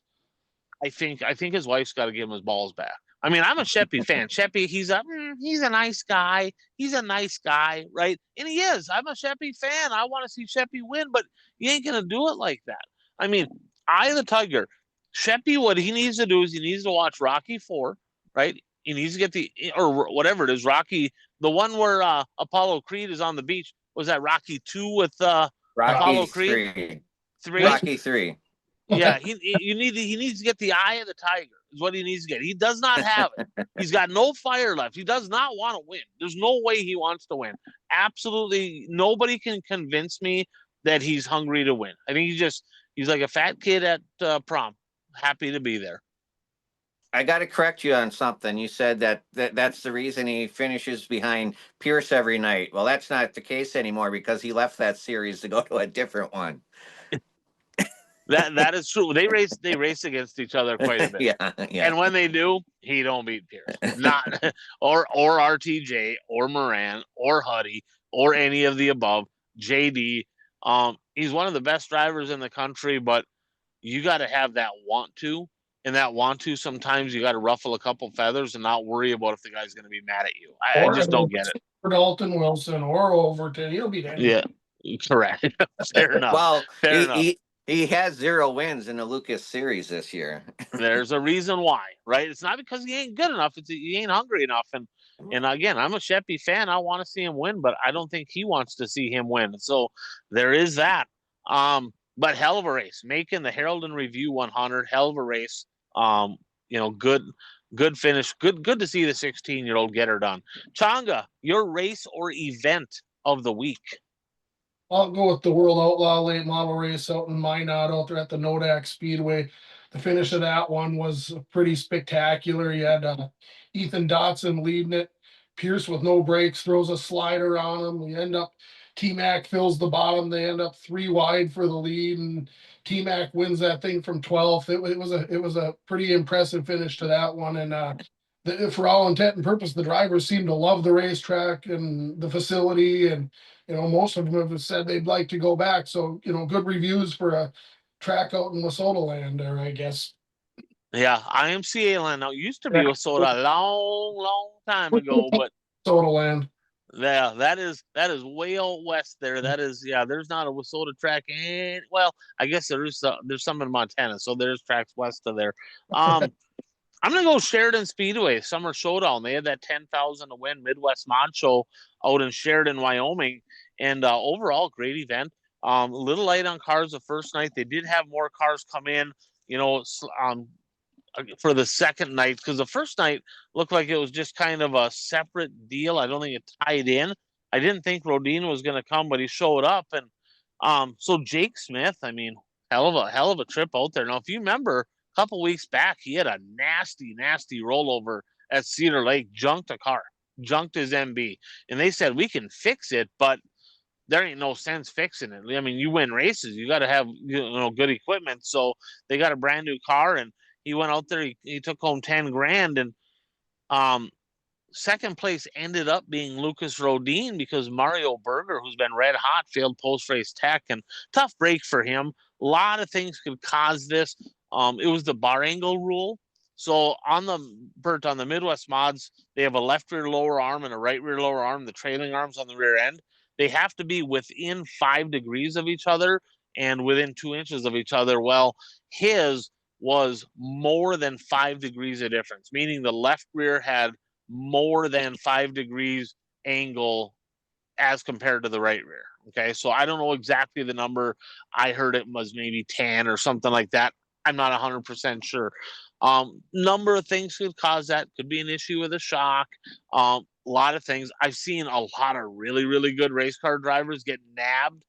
I think his wife's got to give him his balls back. I mean, I'm a Sheppy fan. Sheppy, he's a nice guy. He's a nice guy, right? And he is. I'm a Sheppy fan. I want to see Sheppy win, but you ain't gonna do it like that. I mean, Eye of the Tiger. Sheppy, what he needs to do is he needs to watch Rocky IV, right? He needs to get or whatever it is, Rocky, the one where Apollo Creed is on the beach. Was that Rocky II with Apollo Creed? 3. Rocky 3. Yeah, he needs to get the Eye of the Tiger. Is what he needs to get. He does not have it. He's got no fire left. He does not want to win. There's no way he wants to win. Absolutely nobody can convince me that he's hungry to win. I think he's like a fat kid at prom, happy to be there. I got to correct you on something. You said that's the reason he finishes behind Pierce every night. Well, that's not the case anymore because he left that series to go to a different one. That is true. They race against each other quite a bit. Yeah. And when they do, he don't beat Pierce. Not or RTJ or Moran or Huddy or any of the above. JD. He's one of the best drivers in the country, but you got to have that want to. And that want to, sometimes you got to ruffle a couple feathers and not worry about if the guy's going to be mad at you. I just don't get it. Or Dalton Wilson or Overton, he'll beat anyone. Yeah, correct. Fair enough. Well, Fair enough. He has 0 wins in the Lucas series this year. There's a reason why, right? It's not because he ain't good enough. It's he ain't hungry enough. And again, I'm a Sheppy fan. I want to see him win, but I don't think he wants to see him win. So there is that. But hell of a race. Making the Herald and Review 100, hell of a race. Good finish. Good to see the 16-year-old get her done. Changa, your race or event of the week? I'll go with the World Outlaw late model race out in Minot out there at the Nodak Speedway. The finish of that one was pretty spectacular. You had Ethan Dotson leading it. Pierce with no brakes throws a slider on him. We end up T-Mac fills the bottom. They end up 3 wide for the lead, and T-Mac wins that thing from 12th. It was a pretty impressive finish to that one. And for all intent and purpose, the drivers seem to love the racetrack and the facility, and most of them have said they'd like to go back. So good reviews for a track out in Wissota land there, I guess. Yeah, IMCA land. Now, it used to be Wissota a long time ago, but Wissota land. Yeah, that is way out west there. That is, there's not a Wissota track. Well, I guess there's some in Montana, so there's tracks west of there. I'm gonna go Sheridan Speedway Summer Showdown. They had that 10,000 to win Midwest Mod Show out in Sheridan, Wyoming, and overall great event. A little light on cars the first night. They did have more cars come in, for the second night, because the first night looked like it was just kind of a separate deal. I don't think it tied in. I didn't think Rodin was going to come, but he showed up, and so Jake Smith. I mean, hell of a trip out there. Now, if you remember, a couple weeks back, he had a nasty rollover at Cedar Lake, junked a car, junked his MB, and they said we can fix it, but there ain't no sense fixing it. I mean, you win races, you got to have good equipment. So they got a brand new car, and he went out there. He took home 10 grand, and second place ended up being Lucas Rodin because Mario Berger, who's been red hot, failed post-race tech, and tough break for him. A lot of things could cause this. It was the bar angle rule. So on the Midwest mods, they have a left rear lower arm and a right rear lower arm, the trailing arms on the rear end. They have to be within 5 degrees of each other and within 2 inches of each other. Well, his was more than 5 degrees of difference, meaning the left rear had more than 5 degrees angle as compared to the right rear. Okay, so I don't know exactly the number. I heard it was maybe 10 or something like that. I'm not 100% sure. Number of things could cause that. Could be an issue with a shock. A lot of things. I've seen a lot of really, really good race car drivers get nabbed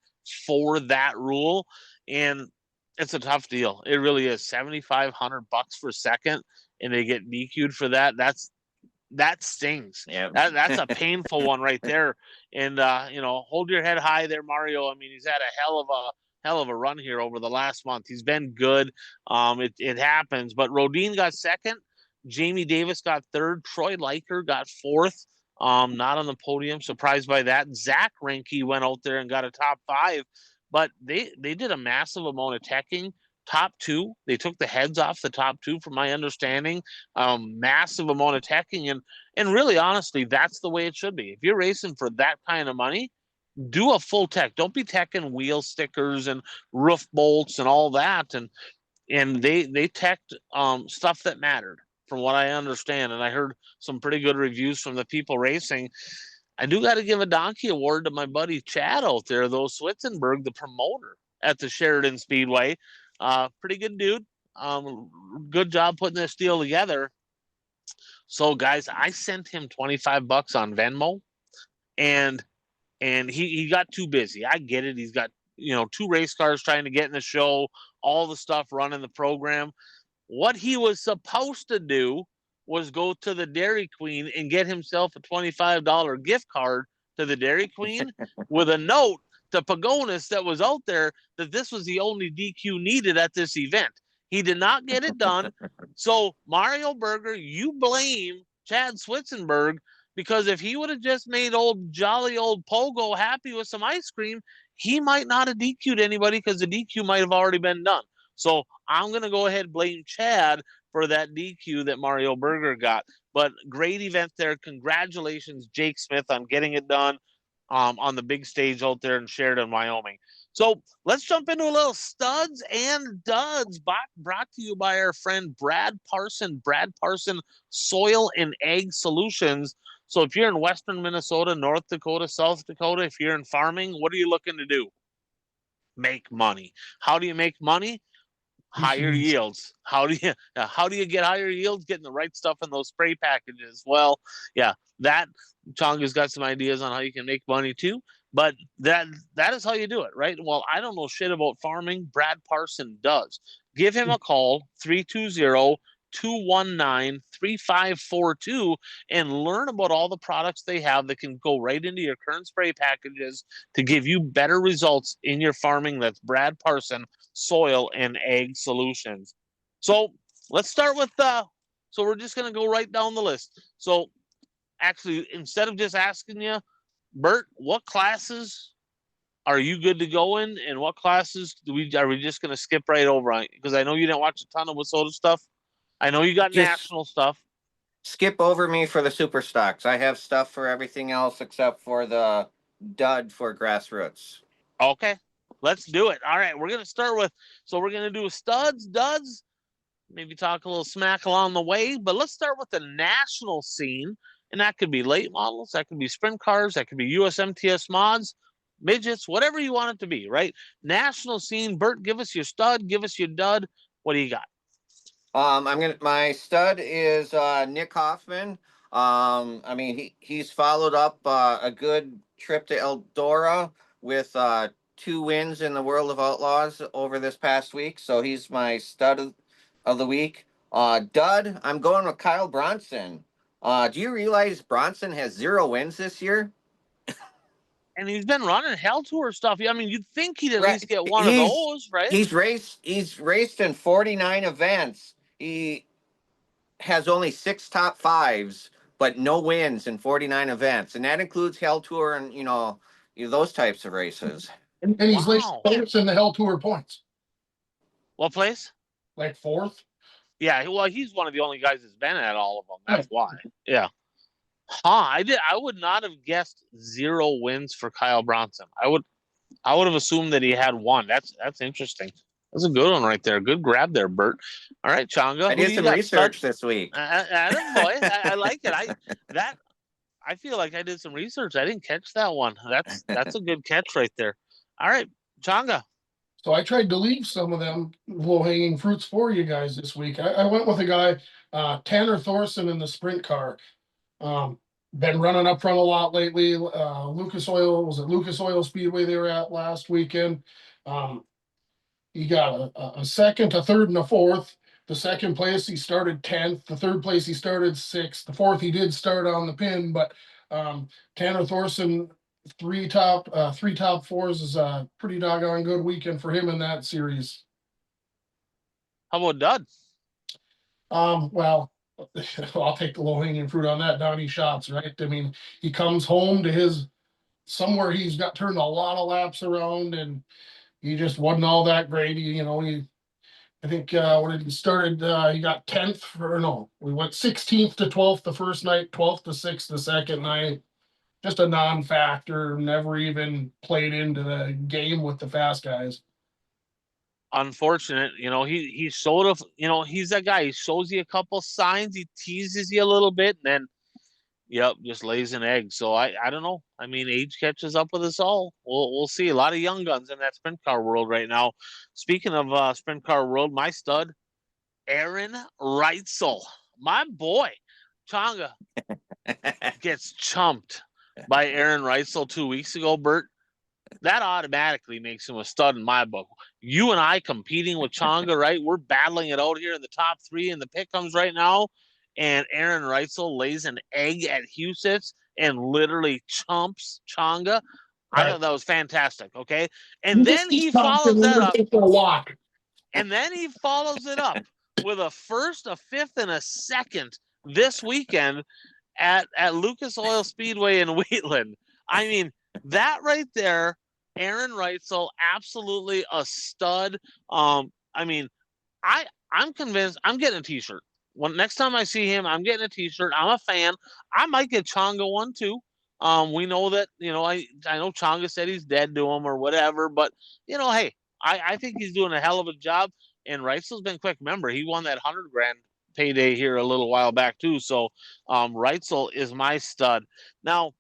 for that rule, and it's a tough deal. It really is. $7,500 for second, and they get DQ'd for that. That stings. Yeah. That's a painful one right there. And hold your head high there, Mario. I mean, he's had a hell of a run here over the last month. He's been good. It happens. But Rodin got second. Jamie Davis got third. Troy Leiker got fourth. Not on the podium. Surprised by that. Zach Reinke went out there and got a top 5. But they did a massive amount of teching top two. They took the heads off the top two, from my understanding. Massive amount of teching, and really, honestly, that's the way it should be. If you're racing for that kind of money, do a full tech. Don't be teching wheel stickers and roof bolts and all that. And they teched stuff that mattered, from what I understand. And I heard some pretty good reviews from the people racing. I do got to give a donkey award to my buddy Chad out there, though, Switzenberg, the promoter at the Sheridan Speedway. Pretty good dude. Good job putting this deal together. So, guys, I sent him $25 on Venmo, and he got too busy. I get it. He's got, two race cars trying to get in the show, all the stuff running the program. What he was supposed to do was go to the Dairy Queen and get himself a $25 gift card to the Dairy Queen with a note to Pagonis that was out there that this was the only DQ needed at this event. He did not get it done. So, Mario Berger, you blame Chad Switzenberg, because if he would have just made jolly old Pogo happy with some ice cream, he might not have DQ'd anybody, because the DQ might have already been done. So I'm going to go ahead and blame Chad for that DQ that Mario Berger got. But great event there. Congratulations, Jake Smith, on getting it done on the big stage out there in Sheridan, Wyoming. So let's jump into a little studs and duds, brought to you by our friend Brad Parson Soil and Ag Solutions. So if you're in Western Minnesota, North Dakota, South Dakota, if you're in farming, what are you looking to do? Make money. How do you make money? Higher yields. How do you get higher yields? Getting the right stuff in those spray packages. Well, yeah, that Chonga's got some ideas on how you can make money too. But that is how you do it, right? Well, I don't know shit about farming. Brad Parson does. Give him a call, 320-219-3542, and learn about all the products they have that can go right into your current spray packages to give you better results in your farming. That's Brad Parson, Soil and Ag Solutions. So let's start with so we're just going to go right down the list. So actually, instead of just asking you, Bert, what classes are you good to go in, and what classes are we just going to skip right over on? Because I know you didn't watch a ton of Wissota stuff. I know you got Just national stuff. skip over me for the super stocks. I have stuff for everything else except for the dud for grassroots. Okay, let's do it. All right, we're going to start with, so we're going to do studs, duds, maybe talk a little smack along the way, but let's start with the national scene. And that could be late models, that could be sprint cars, that could be USMTS mods, midgets, whatever you want it to be, right? National scene. Bert, give us your stud, give us your dud. What do you got? My stud is Nick Hoffman. I mean, he's followed up a good trip to Eldora with 2 wins in the World of Outlaws over this past week. So he's my stud of the week. Dud, I'm going with Kyle Bronson. Do you realize Bronson has 0 wins this year? And he's been running Hell Tour stuff. I mean, you'd think he'd at Right. least get one of those, right? He's raced in 49 events. He has only 6 top 5s, but no wins in 49 events, and that includes Hell Tour and those types of races. And he's placed in the Hell Tour points. What place? Like 4th. Yeah, well, he's one of the only guys that's been at all of them. That's why. Yeah. I would not have guessed 0 wins for Kyle Bronson. I would have assumed that he had 1. That's interesting. That's a good one right there. Good grab there, Bert. All right, Chonga. I did some research this week. I like it. I feel like I did some research. I didn't catch that one. That's a good catch right there. All right, Chonga. So I tried to leave some of them low-hanging fruits for you guys this week. I went with a guy, Tanner Thorson in the sprint car. Been running up front a lot lately. Lucas Oil Speedway they were at last weekend. He got a second, a third, and a fourth. The second place he started 10th. The third place he started 6th. The fourth he did start on the pin, but Tanner Thorson, 3 top 4s is a pretty doggone good weekend for him in that series. How about Dud? Well, I'll take the low-hanging fruit on that. Donnie Schatz, right? I mean, he comes home to somewhere he's got turned a lot of laps around, and he just wasn't all that great. He I think when it started, he got 10th for no, we went 16th to 12th the first night, 12th to 6th the second night. Just a non-factor, never even played into the game with the fast guys. Unfortunate, he sort of, he's that guy. He shows you a couple signs, he teases you a little bit, and then yep, just lays an egg. So I don't know. I mean, age catches up with us all. We'll see. A lot of young guns in that sprint car world right now. Speaking of sprint car world, my stud, Aaron Reitzel, my boy, Changa gets chumped by Aaron Reitzel 2 weeks ago, Bert. That automatically makes him a stud in my book. You and I competing with Changa, right? We're battling it out here in the top three in the pick'ems right now. And Aaron Reitzel lays an egg at Huset's and literally chumps Changa. I thought that was fantastic. Okay. And then he follows that up. For a walk. And then he follows it up with a first, a fifth, and a second this weekend at Lucas Oil Speedway in Wheatland. I mean, that right there, Aaron Reitzel, absolutely a stud. I mean, I'm convinced I'm getting a t-shirt. Next time I see him, I'm getting a t-shirt. I'm a fan. I might get Changa one too. We know that, I know Changa said he's dead to him or whatever, but hey, I think he's doing a hell of a job. And Reitzel's been quick. Remember, he won that $100,000 payday here a little while back too. So Reitzel is my stud. Now,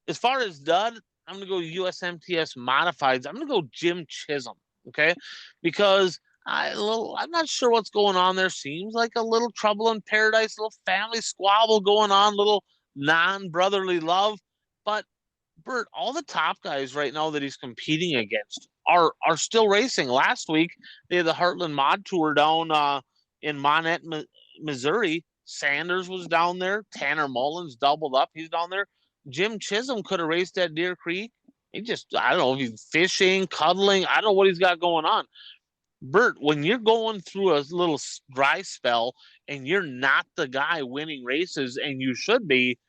as far as dud, I'm going to go USMTS modifieds. I'm going to go Jim Chisholm, okay? Because I'm not sure what's going on there. Seems like a little trouble in paradise, a little family squabble going on, little non-brotherly love. But, Bert, all the top guys right now that he's competing against are still racing. Last week, they had the Heartland Mod Tour down in Monette, Missouri. Sanders was down there. Tanner Mullins doubled up. He's down there. Jim Chisholm could have raced at Deer Creek. I don't know if he's fishing, cuddling. I don't know what he's got going on. Bert, when you're going through a little dry spell and you're not the guy winning races, and you should be,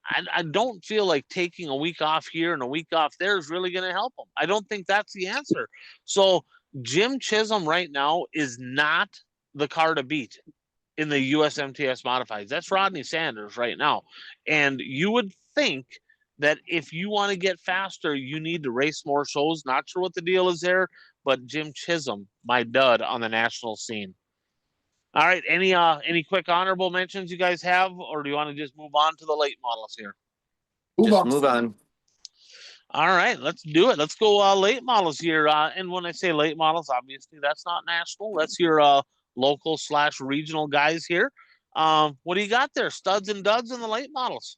I don't feel like taking a week off here and a week off there is really going to help him. I don't think that's the answer. So Jim Chisholm right now is not the car to beat in the USMTS modifieds. That's Rodney Sanders right now. And you would think that if you want to get faster, you need to race more shows. Not sure what the deal is there, but Jim Chisholm, my dud on the national scene. All right, any quick honorable mentions you guys have, or do you want to just move on to the late models here? Just move on. All right, let's do it. Let's go late models here. And when I say late models, obviously that's not national. That's your local / regional guys here. What do you got there? Studs and duds in the late models.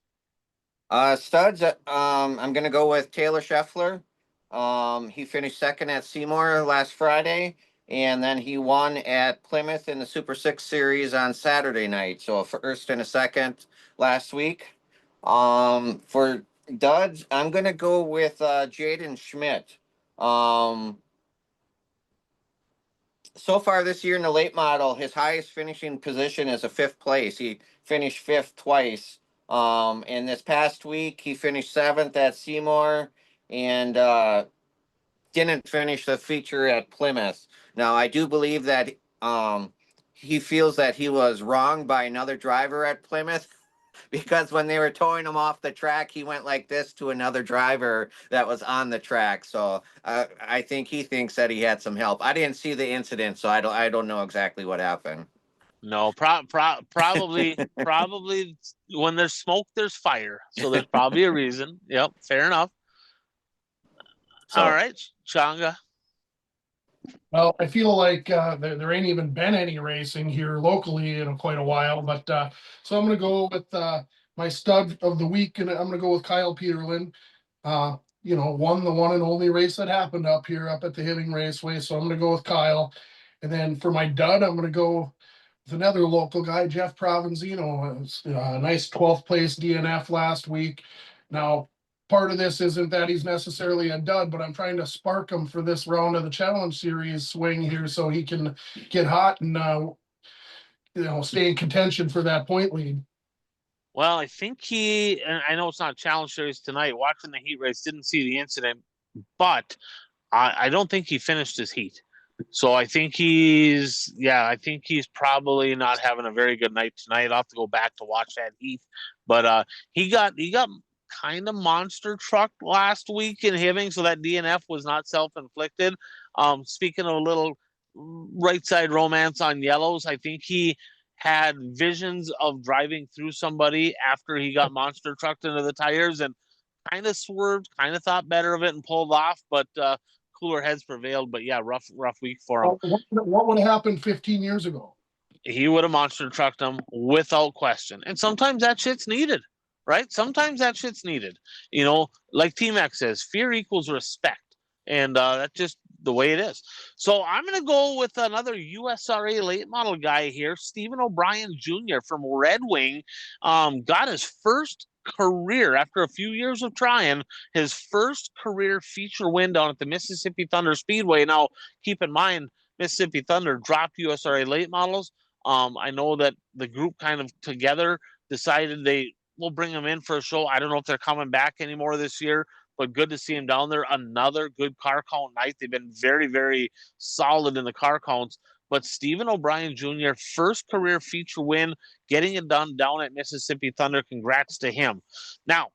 Studs. I'm gonna go with Taylor Scheffler. He finished second at Seymour last Friday, and then he won at Plymouth in the Super 6 Series on Saturday night. So a first and a second last week. For duds, I'm gonna go with Jaden Schmidt. So far this year in the late model, his highest finishing position is a 5th place. He finished 5th twice. And this past week, he finished 7th at Seymour and didn't finish the feature at Plymouth. Now, I do believe that he feels that he was wrong by another driver at Plymouth. Because when they were towing him off the track, he went like this to another driver that was on the track. So I think he thinks that he had some help. I didn't see the incident, so I don't know exactly what happened. No, probably when there's smoke, there's fire. So there's probably a reason. Yep, fair enough. So, all right, Changa. Well, I feel like there ain't even been any racing here locally in quite a while, but so I'm going to go with my stud of the week, and I'm going to go with Kyle Peterlin. Won the one and only race that happened up here up at the Hibbing Raceway, so I'm going to go with Kyle. And then for my dud, I'm going to go with another local guy, Jeff Provenzino. A nice 12th place DNF last week. Now, part of this isn't that he's necessarily a dud, but I'm trying to spark him for this round of the Challenge Series swing here so he can get hot and stay in contention for that point lead. Well, I think and I know it's not Challenge Series tonight, watching the heat race, didn't see the incident, but I don't think he finished his heat. So I think he's probably not having a very good night tonight. I'll have to go back to watch that heat. But he got kind of monster trucked last week in Hibbing, so that DNF was not self-inflicted. Speaking of a little right side romance on yellows, I think he had visions of driving through somebody after he got monster trucked into the tires and kind of swerved, kind of thought better of it and pulled off, but cooler heads prevailed. But yeah, rough week for him. What would have happened 15 years ago? He would have monster trucked him without question. And sometimes that shit's needed, right? Sometimes that shit's needed. Like T-Mac says, fear equals respect. And that's just the way it is. So I'm going to go with another USRA late model guy here, Stephen O'Brien Jr. from Red Wing. Got his first career, after a few years of trying, his first career feature win down at the Mississippi Thunder Speedway. Now, keep in mind, Mississippi Thunder dropped USRA late models. I know that the group kind of together decided they will bring him in for a show. I don't know if they're coming back anymore this year, but good to see him down there. Another good car count night. They've been very, very solid in the car counts. But Stephen O'Brien Jr., first career feature win, getting it done down at Mississippi Thunder. Congrats to him. Now,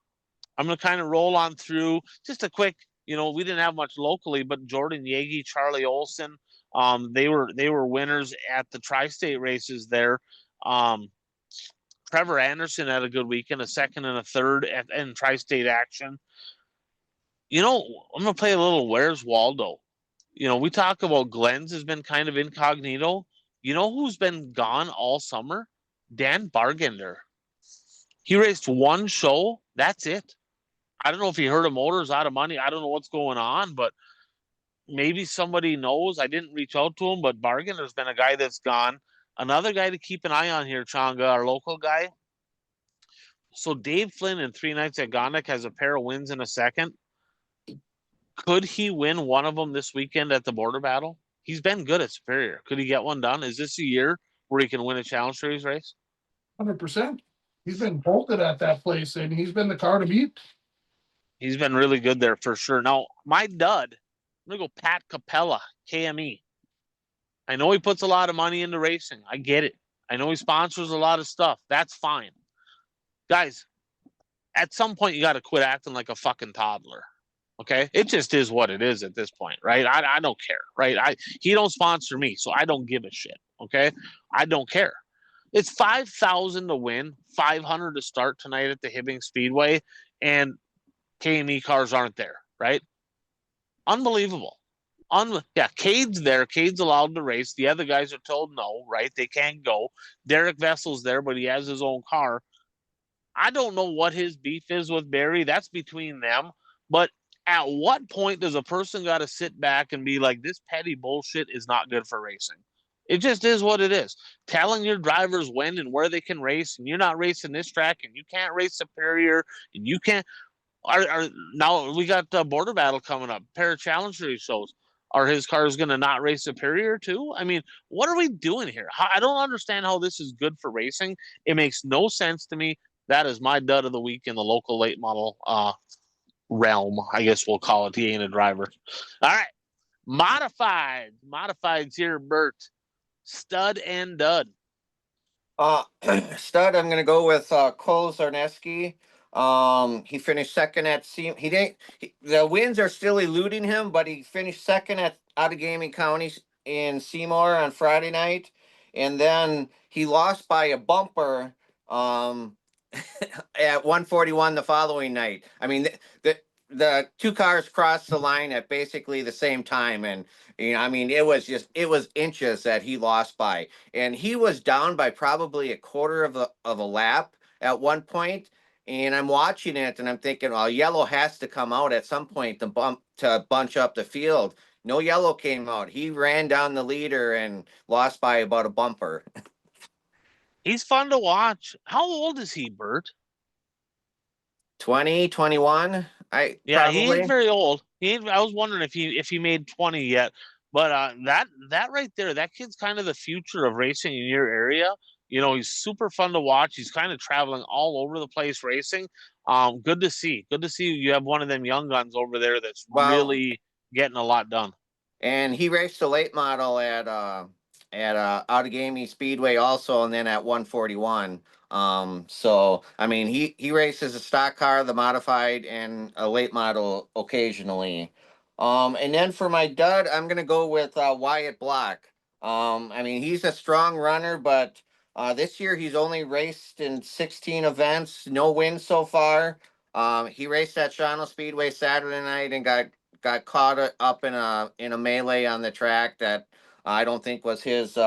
I'm going to kind of roll on through just a quick, we didn't have much locally, but Jordan Yagi, Charlie Olson, they were winners at the tri-state races there. Trevor Anderson had a good weekend, a second and a third in tri-state action. I'm going to play a little Where's Waldo. We talk about Glenn's has been kind of incognito. You know who's been gone all summer? Dan Bargender. He raced one show. That's it. I don't know if he heard a motor's out of money. I don't know what's going on, but maybe somebody knows. I didn't reach out to him, but Bargender's been a guy that's gone. Another guy to keep an eye on here, Changa, our local guy. So Dave Flynn in 3 nights at Gondik has a pair of wins in a second. Could he win one of them this weekend at the border battle? He's been good at Superior. Could he get one done? Is this a year where he can win a Challenge Series race? 100%. He's been bolted at that place, and he's been the car to beat. He's been really good there for sure. Now, my dud, I'm going to go Pat Capella, KME. I know he puts a lot of money into racing. I get it. I know he sponsors a lot of stuff. That's fine. Guys, at some point, you got to quit acting like a fucking toddler. Okay, it just is what it is at this point, right? I don't care, right? He don't sponsor me, so I don't give a shit. Okay, I don't care. It's $5,000 to win, $500 to start tonight at the Hibbing Speedway, and KME cars aren't there, right? Unbelievable. Cade's there. Cade's allowed to race. The other guys are told no, right? They can't go. Derek Vessel's there, but he has his own car. I don't know what his beef is with Barry. That's between them. But at what point does a person got to sit back and be like, this petty bullshit is not good for racing? It just is what it is. Telling your drivers when and where they can race, and you're not racing this track, and you can't race Superior, and you can't. Now we got Border Battle coming up, pair of Challenge Series shows. Are his cars going to not race Superior too? I mean, what are we doing here? I don't understand how this is good for racing. It makes no sense to me. That is my dud of the week in the local late model realm, I guess we'll call it. He ain't a driver. All right. Modifieds here, Bert. Stud and dud. Stud, I'm gonna go with Cole Zarneski. He finished second at the wins are still eluding him, but he finished second at Outagamie County in Seymour on Friday night, and then he lost by a bumper at 141 the following night. I mean, the two cars crossed the line at basically the same time, and I mean, it was inches that he lost by, and he was down by probably a quarter of a lap at one point. And I'm watching it, and I'm thinking, well, yellow has to come out at some point to bunch up the field. No yellow came out. He ran down the leader and lost by about a bumper. He's fun to watch. How old is he, Bert? 20, 21. He ain't very old. I was wondering if he made 20 yet. But that right there, that kid's kind of the future of racing in your area. He's super fun to watch. He's kind of traveling all over the place racing. Good to see. Good to see you have one of them young guns over there that's really getting a lot done. and he raced a late model at Outagamie Speedway also, and then at 141. So I mean, he races a stock car, the modified, and a late model occasionally. And then for my dud, I'm gonna go with Wyatt Block. I mean, he's a strong runner, but this year he's only raced in 16 events, no wins so far. He raced at Shawano Speedway Saturday night and got caught up in a melee on the track that I don't think was his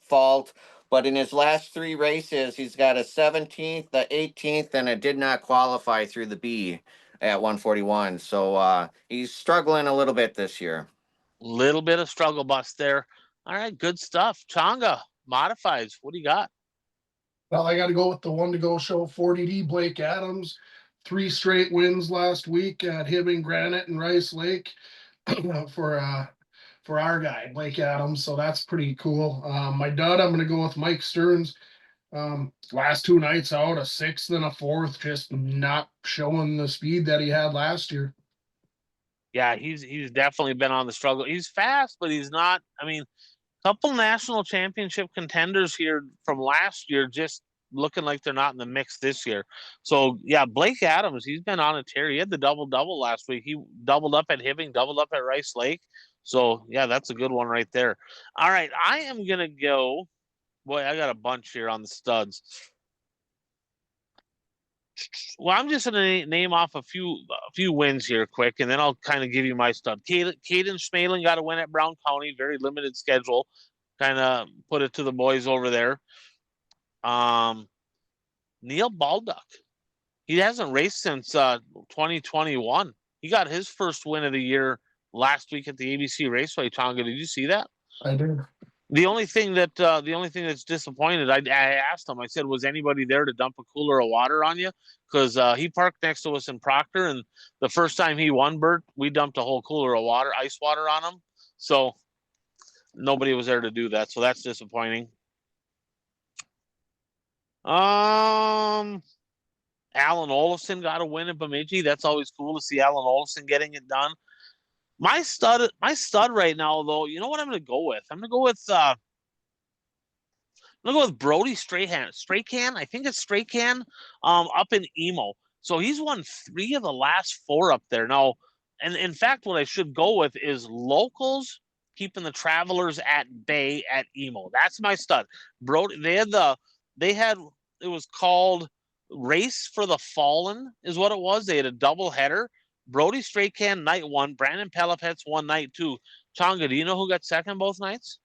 fault. But in his last three races, he's got a 17th, the 18th, and a did not qualify through the B at 141. So he's struggling a little bit this year. Little bit of struggle bus there. All right, good stuff. Changa modifies. What do you got? Well, I got to go with the one to go show 40D Blake Adams. 3 straight wins last week at Hibbing, Granite, and Rice Lake for our guy Blake Adams. So that's pretty cool. My dud, I'm going to go with Mike Stearns. Last 2 nights out, a 6th and a 4th, just not showing the speed that he had last year. Yeah, he's definitely been on the struggle. He's fast, but he's not. I mean, couple national championship contenders here from last year just looking like they're not in the mix this year. So yeah, Blake Adams, he's been on a tear. He had the double last week. He doubled up at Hibbing, doubled up at Rice Lake. So yeah, that's a good one right there. All right, I am gonna go. Boy, I got a bunch here on the studs. Well, I'm just gonna name off a few wins here quick, and then I'll kind of give you my stud. Caden Schmaling got a win at Brown County, very limited schedule. Kind of put it to the boys over there. Neil Baldock, he hasn't raced since 2021. He got his first win of the year last week at the ABC Raceway. Tonga, did you see that? I did. The only thing that's disappointed, I asked him. I said, "Was anybody there to dump a cooler of water on you?" Because he parked next to us in Proctor, and the first time he won, Bert, we dumped a whole cooler of water, ice water on him. So nobody was there to do that. So that's disappointing. Alan Olafson got a win in Bemidji. That's always cool to see Alan Olafson getting it done. My stud right now, though, you know what I'm going to go with? I'm going to go with Brody Straycan. I think it's Straycan, up in Emo. So he's won 3 of the last 4 up there now. And in fact, what I should go with is locals keeping the travelers at bay at Emo. That's my stud. Brody, it was called Race for the Fallen, is what it was. They had a double header. Brody Straycan night 1, Brandon Pelopets won night 2. Changa, do you know who got second both nights?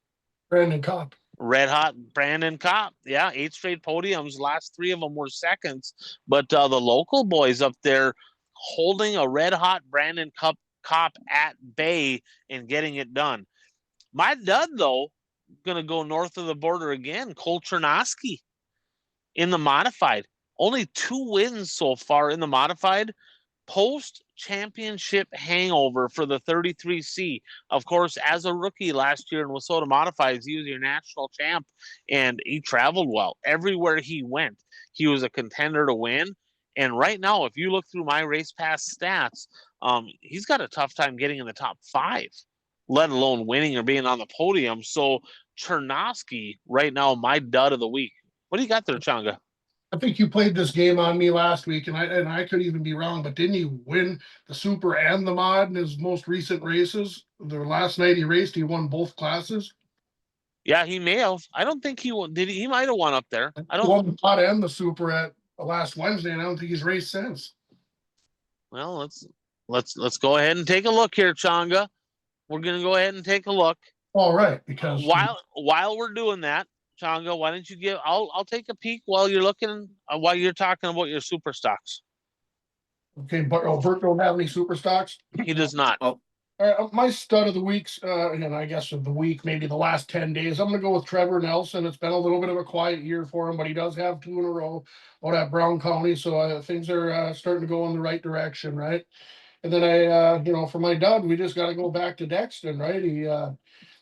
Brandon Kopp. Red hot Brandon Kopp. Yeah, 8 straight podiums. Last 3 of them were seconds. But the local boys up there holding a red hot Brandon Kopp at bay and getting it done. My dud, though, going to go north of the border again. Cole Chernosky in the modified. Only 2 wins so far in the modified. Post-championship hangover for the 33C. Of course, as a rookie last year in Wissota Modifieds, he was your national champ, and he traveled well. Everywhere he went, he was a contender to win. And right now, if you look through my race pass stats, he's got a tough time getting in the top 5, let alone winning or being on the podium. So Chernosky, right now, my dud of the week. What do you got there, Changa? I think you played this game on me last week, and I could even be wrong, but didn't he win the Super and the Mod in his most recent races? The last night he raced, he won both classes. Yeah, he may have. I don't think he won. Did he? He might have won up there. I don't. He won the Mod and the Super at last Wednesday, and I don't think he's raced since. Well, let's go ahead and take a look here, Changa. We're gonna go ahead and take a look. All right, because while we're doing that, Changa, why don't you give? I'll take a peek while you're looking. While you're talking about your super stocks. Okay, but Bert don't have any super stocks. He does not. Oh. My stud of the weeks, and I guess of the week, maybe the last 10 days, I'm going to go with Trevor Nelson. It's been a little bit of a quiet year for him, but he does have 2 in a row out at Brown County, so things are starting to go in the right direction, right? And then for my dud, we just got to go back to Dexton, right?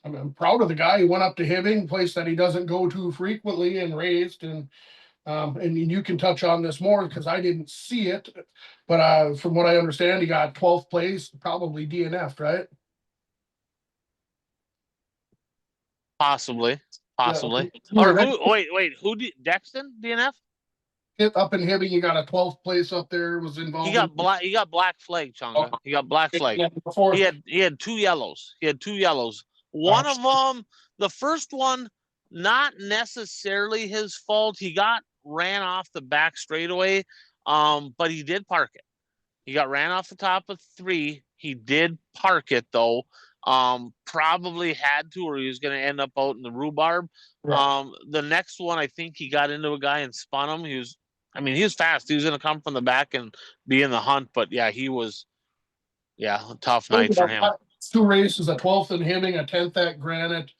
I'm proud of the guy. He went up to Hibbing, place that he doesn't go to frequently, and raced. And you can touch on this more because I didn't see it, but from what I understand, he got 12th place, probably DNF'd, right? Possibly. Yeah, Or who? Wait. Who did Dexton DNF? hit up in Hibbing, you got a 12th place up there, was He involved got black. He got black flag, Chunga. He got black flag. before. He had 2 yellows. One of them, the first one, not necessarily his fault. He got ran off the back straightaway, but he did park it. He got ran off the top of 3. He did park it though. Probably had to, or he was going to end up out in the rhubarb. Right. The next one, I think he got into a guy and spun him. He was fast. He was going to come from the back and be in the hunt, but yeah, a tough night for him. 2 races, a 12th in Hibbing, a 10th at Granite.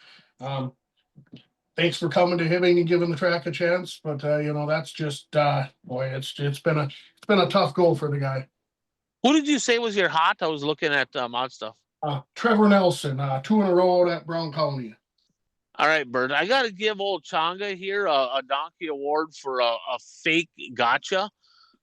Thanks for coming to Hibbing and giving the track a chance. But that's just boy, it's been a tough go for the guy. Who did you say was your hot? I was looking at mod stuff. Trevor Nelson, 2 in a row out at Brown County. All right, Bert. I got to give old Changa here a donkey award for a fake gotcha.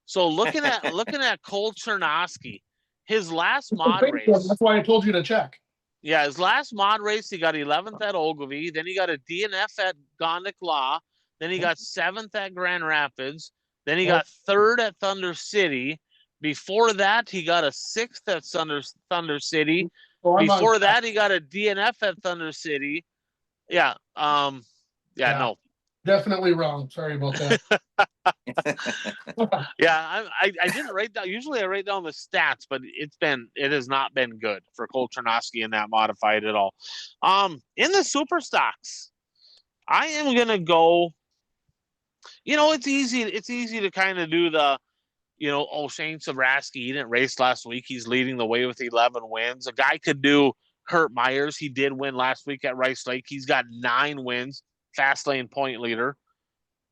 So looking at Cole Chernosky, his last mod race. That's why I told you to check. Yeah, his last mod race, he got 11th at Ogilvie. Then he got a DNF at Gondik Law. Then he got 7th at Grand Rapids. Then he got 3rd at Thunder City. Before that, he got a 6th at Thunder City. Before that, he got a DNF at Thunder City. Yeah. No. Definitely wrong. Sorry about that. Yeah, I didn't write down. Usually I write down the stats, but it has not been good for Cole Chernosky in that modified at all. In the super stocks, I am gonna go. It's easy to kind of do the, Shane Sabraski, he didn't race last week. He's leading the way with 11 wins. A guy could do Kurt Myers. He did win last week at Rice Lake. He's got 9 wins, fast lane point leader.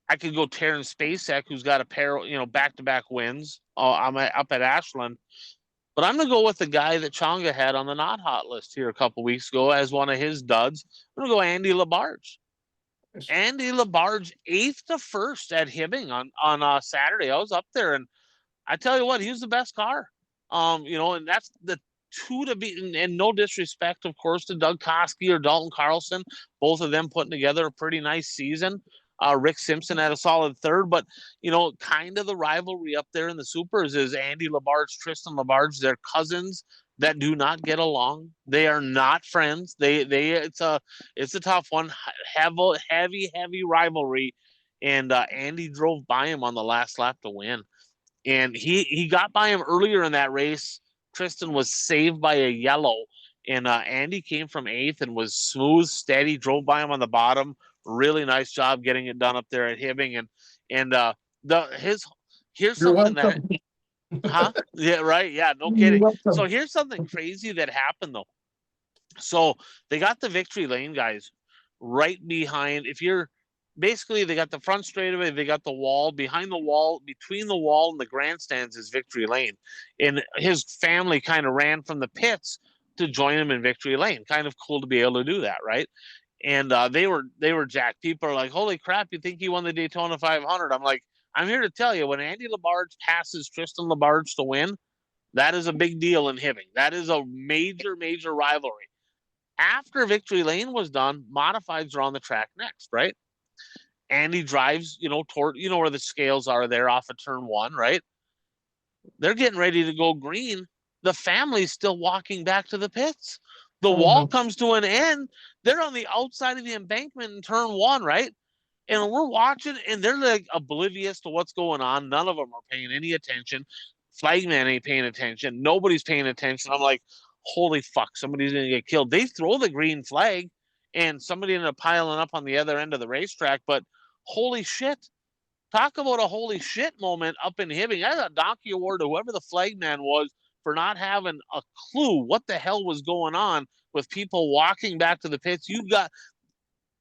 I could go Terrence Spacek, who's got a pair, back-to-back wins. I'm up at Ashland. But I'm going to go with the guy that Changa had on the not hot list here a couple weeks ago as one of his duds. I'm going to go Andy LaBarge. Andy LaBarge, 8th to 1st at Hibbing on Saturday. I was up there, and I tell you what, he was the best car. And that's the 2 to beat, and no disrespect, of course, to Doug Koski or Dalton Carlson. Both of them putting together a pretty nice season. Rick Simpson had a solid 3rd, but kind of the rivalry up there in the supers is Andy LaBarge, Tristan LaBarge. They're cousins that do not get along. They are not friends. It's a tough one. Heavy rivalry, and Andy drove by him on the last lap to win, and he got by him earlier in that race. Tristan was saved by a yellow, and Andy came from 8th and was smooth, steady, drove by him on the bottom. Really nice job getting it done up there at Hibbing, and here's something that, huh? Yeah, right. Yeah, no kidding. So here's something crazy that happened though. So they got the victory lane guys right behind. They got the front straightaway, they got the wall. Behind the wall, between the wall and the grandstands is victory lane, and his family kind of ran from the pits to join him in victory lane. Kind of cool to be able to do that, right? And they were jacked. People are like, holy crap, you think he won the Daytona 500? I'm like, I'm here to tell you, when Andy LaBarge passes Tristan LaBarge to win, that is a big deal in Hibbing. That is a major rivalry. After victory lane was done, modifieds are on the track next, right? Andy drives, toward, where the scales are there off of turn 1, right? They're getting ready to go green. The family's still walking back to the pits. The wall comes to an end. They're on the outside of the embankment in turn 1, right? And we're watching, and they're like oblivious to what's going on. None of them are paying any attention. Flagman ain't paying attention. Nobody's paying attention. I'm like, holy fuck, somebody's going to get killed. They throw the green flag, and somebody ended up piling up on the other end of the racetrack. But holy shit. Talk about a holy shit moment up in Hibbing. I had a donkey award to whoever the flagman was for not having a clue what the hell was going on with people walking back to the pits.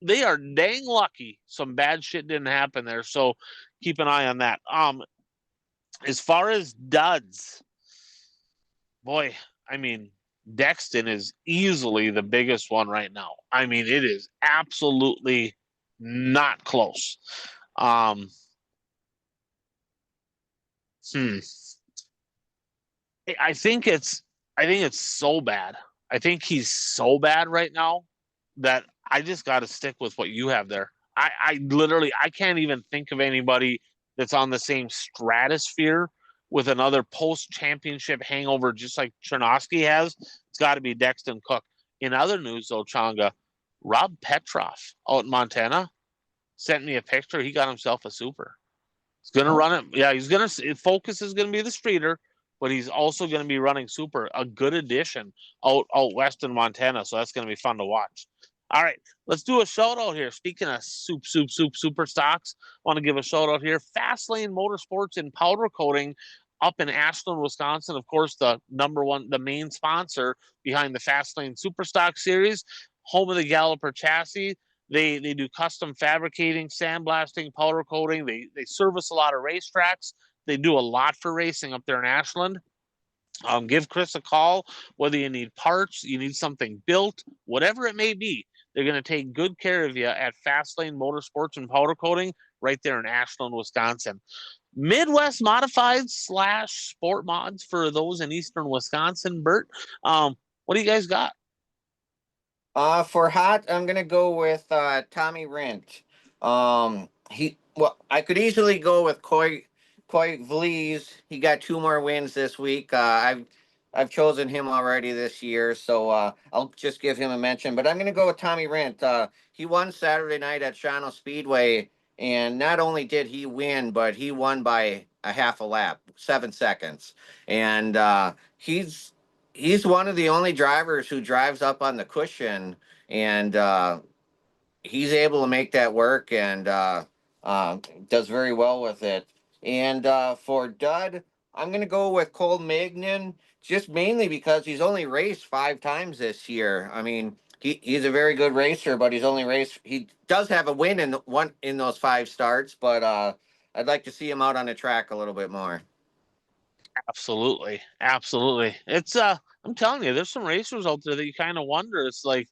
They are dang lucky some bad shit didn't happen there. So keep an eye on that. As far as duds, boy, Dexton is easily the biggest one right now. It is absolutely not close. I think it's so bad. I think he's so bad right now that I just got to stick with what you have there. I literally, I can't even think of anybody that's on the same stratosphere with another post-championship hangover, just like Chernovsky has. It's got to be Dexton Cook. In other news, though, Changa, Rob Petroff out in Montana sent me a picture. He got himself a super. He's going to run it. Yeah, he's going to, focus is going to be the streeter, but he's also going to be running super, a good addition out west in Montana. So that's going to be fun to watch. All right, let's do a shout out here. Speaking of super stocks, I want to give a shout out here. Fastlane Motorsports and Powder Coating up in Ashland, Wisconsin. Of course, the the main sponsor behind the Fastlane Super Stock Series, home of the Galloper chassis. They do custom fabricating, sandblasting, powder coating. They service a lot of racetracks. They do a lot for racing up there in Ashland. Give Chris a call, whether you need parts, you need something built, whatever it may be. They're going to take good care of you at Fastlane Motorsports and Powder Coating right there in Ashland, Wisconsin. Midwest Modified / Sport Mods for those in Eastern Wisconsin. Bert, what do you guys got? For hot, I'm gonna go with Tommy Rent. I could easily go with Coy Vlies. He got 2 more wins this week. I've chosen him already this year, so I'll just give him a mention. But I'm gonna go with Tommy Rent. He won Saturday night at Shawano Speedway, and not only did he win, but he won by a half a lap, 7 seconds, and he's one of the only drivers who drives up on the cushion, and he's able to make that work, and does very well with it. And for dud, I'm going to go with Cole Magnan, just mainly because he's only raced 5 times this year. I mean, he's a very good racer, but he does have a win in those 5 starts, but I'd like to see him out on the track a little bit more. Absolutely. It's I'm telling you, there's some racers out there that you kind of wonder. It's like,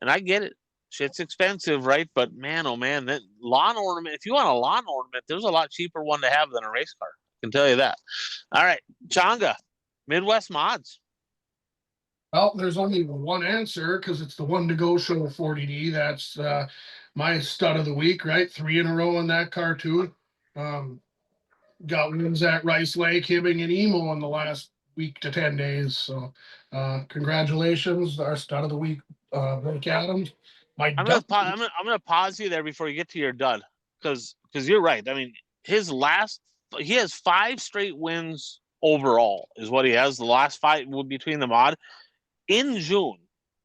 and I get it, shit's expensive, right? But man, oh man, that lawn ornament, if you want a lawn ornament, there's a lot cheaper one to have than a race car. I can tell you that. All right, Changa, Midwest Mods. Well, there's only one answer because it's the One to Go Show 40D. That's my stud of the week, right? 3 in a row in that car too. Got wins at Rice Lake, Hibbing, and Emo in the last week to 10 days. So congratulations, our stud of the week, Blake Adams. I'm gonna pause you there before you get to your dud, because you're right. I mean, he has 5 straight wins overall, is what he has. The last 5 between the mod in June.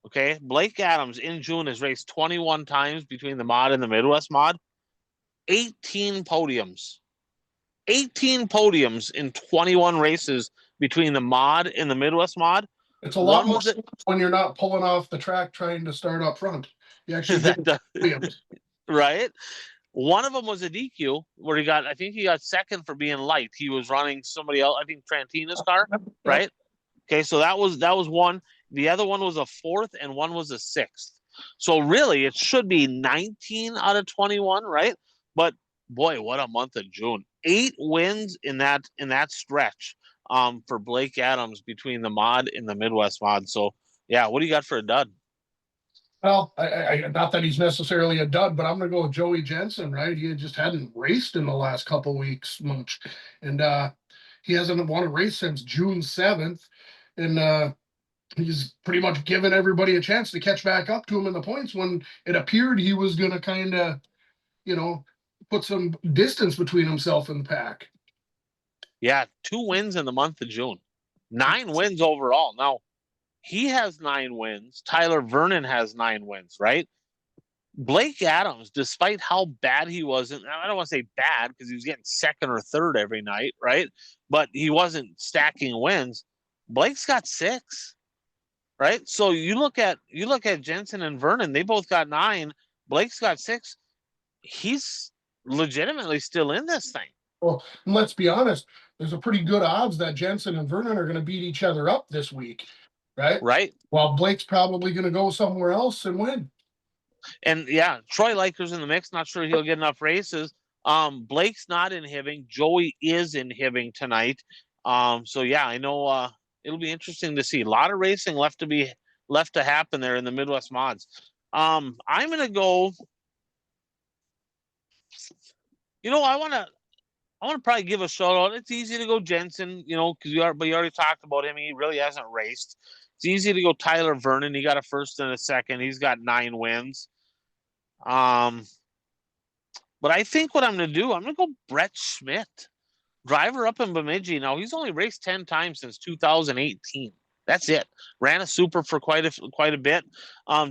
Okay, Blake Adams in June has raced 21 times between the mod and the Midwest mod, 18 podiums. 18 podiums in 21 races between the mod and the Midwest mod. It's a lot more when you're not pulling off the track trying to start up front. You actually get podiums. Right? One of them was a DQ where I think he got second for being light. He was running somebody else, I think Trantina's car, right? Okay, so that was one. The other one was a 4th and one was a 6th. So really it should be 19 out of 21, right? But boy, what a month of June. 8 wins in that stretch for Blake Adams between the mod and the Midwest mod. So yeah, what do you got for a dud? Well, I not that he's necessarily a dud, but I'm gonna go with Joey Jensen, right? He just hadn't raced in the last couple weeks much, and he hasn't won a race since June 7th, and he's pretty much given everybody a chance to catch back up to him in the points when it appeared he was gonna kind of, put some distance between himself and the pack. Yeah, 2 wins in the month of June, 9 wins overall. Now, he has 9 wins. Tyler Vernon has 9 wins, right? Blake Adams, despite how bad he was, and I don't want to say bad because he was getting 2nd or 3rd every night, right? But he wasn't stacking wins. Blake's got 6, right? So you look at Jensen and Vernon, they both got 9. Blake's got 6. He's legitimately still in this thing. Well, let's be honest, there's a pretty good odds that Jensen and Vernon are going to beat each other up this week, right? Right. Well, Blake's probably going to go somewhere else and win. And yeah, Troy Liker's in the mix. Not sure he'll get enough races. Blake's not in Hibbing. Joey is in Hibbing tonight. So yeah, I know it'll be interesting to see. A lot of racing left to happen there in the Midwest mods. I'm gonna go. I want to probably give a shout out. It's easy to go Jensen, because you already talked about him. He really hasn't raced. It's easy to go Tyler Vernon. He got a first and a second. He's got 9 wins. But I think what I'm going to do, I'm going to go Brett Schmidt, driver up in Bemidji. Now, he's only raced 10 times since 2018. That's it. Ran a super for quite a bit.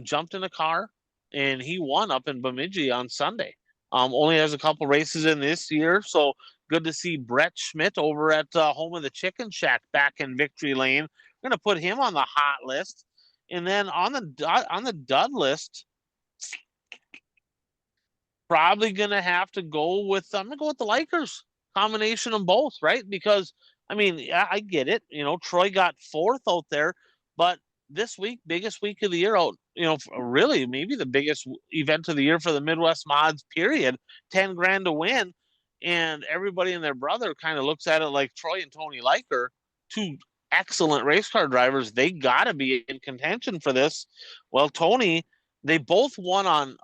Jumped in a car, and he won up in Bemidji on Sunday. Only has a couple races in this year, so good to see Brett Schmidt over at home of the Chicken Shack back in Victory Lane. We're going to put him on the hot list. And then on the dud list, probably gonna have to go with I'm gonna go with the Lakers combination of both, right? Because I mean, yeah, I get it. Troy got 4th out there, but this week, biggest week of the year out. Really, maybe the biggest event of the year for the Midwest Mods. Period. 10 grand to win, and everybody and their brother kind of looks at it like Troy and Tony Liker, 2 excellent race car drivers. They got to be in contention for this. Well, Tony, they both won on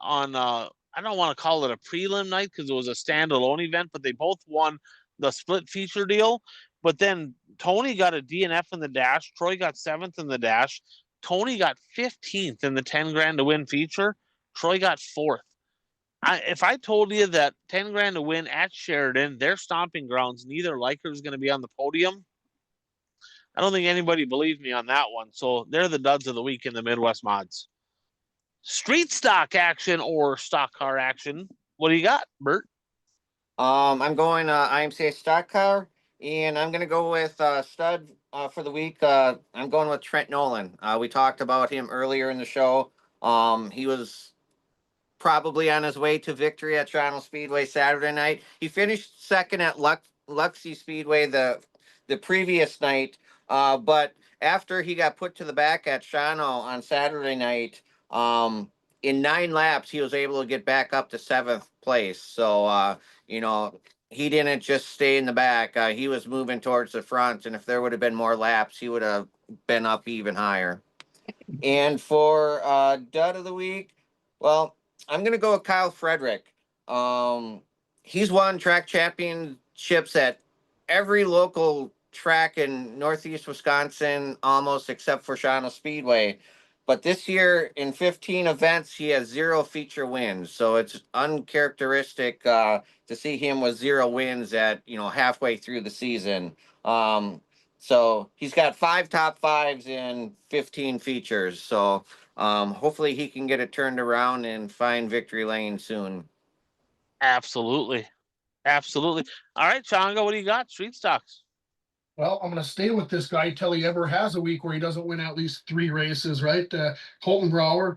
I don't want to call it a prelim night because it was a standalone event, but they both won the split feature deal. But then Tony got a DNF in the dash. Troy got 7th in the dash. Tony got 15th in the 10 grand to win feature. Troy got 4th. If I told you that 10 grand to win at Sheridan, their stomping grounds, neither Liker is going to be on the podium, I don't think anybody believed me on that one. So they're the duds of the week in the Midwest Mods. Street stock action or stock car action. What do you got, Bert? I'm going IMCA stock car, and I'm gonna go with stud for the week. I'm going with Trent Nolan. We talked about him earlier in the show. He was probably on his way to victory at Toronto Speedway Saturday night. He finished second at Luxie Speedway the previous night, but after he got put to the back at Toronto on Saturday night, in 9 laps he was able to get back up to 7th place. So he didn't just stay in the back. He was moving towards the front, and if there would have been more laps, he would have been up even higher. And for dud of the week, well, I'm gonna go with Kyle Frederick. He's won track championships at every local track in Northeast Wisconsin, almost except for Shawano Speedway. But this year, in 15 events, he has 0 feature wins. So it's uncharacteristic to see him with 0 wins at halfway through the season. So he's got 5 top 5s in 15 features. So hopefully he can get it turned around and find victory lane soon. Absolutely. All right, Changa, what do you got? Street stocks. Well, I'm going to stay with this guy till he ever has a week where he doesn't win at least 3 races, right? Colton Brower,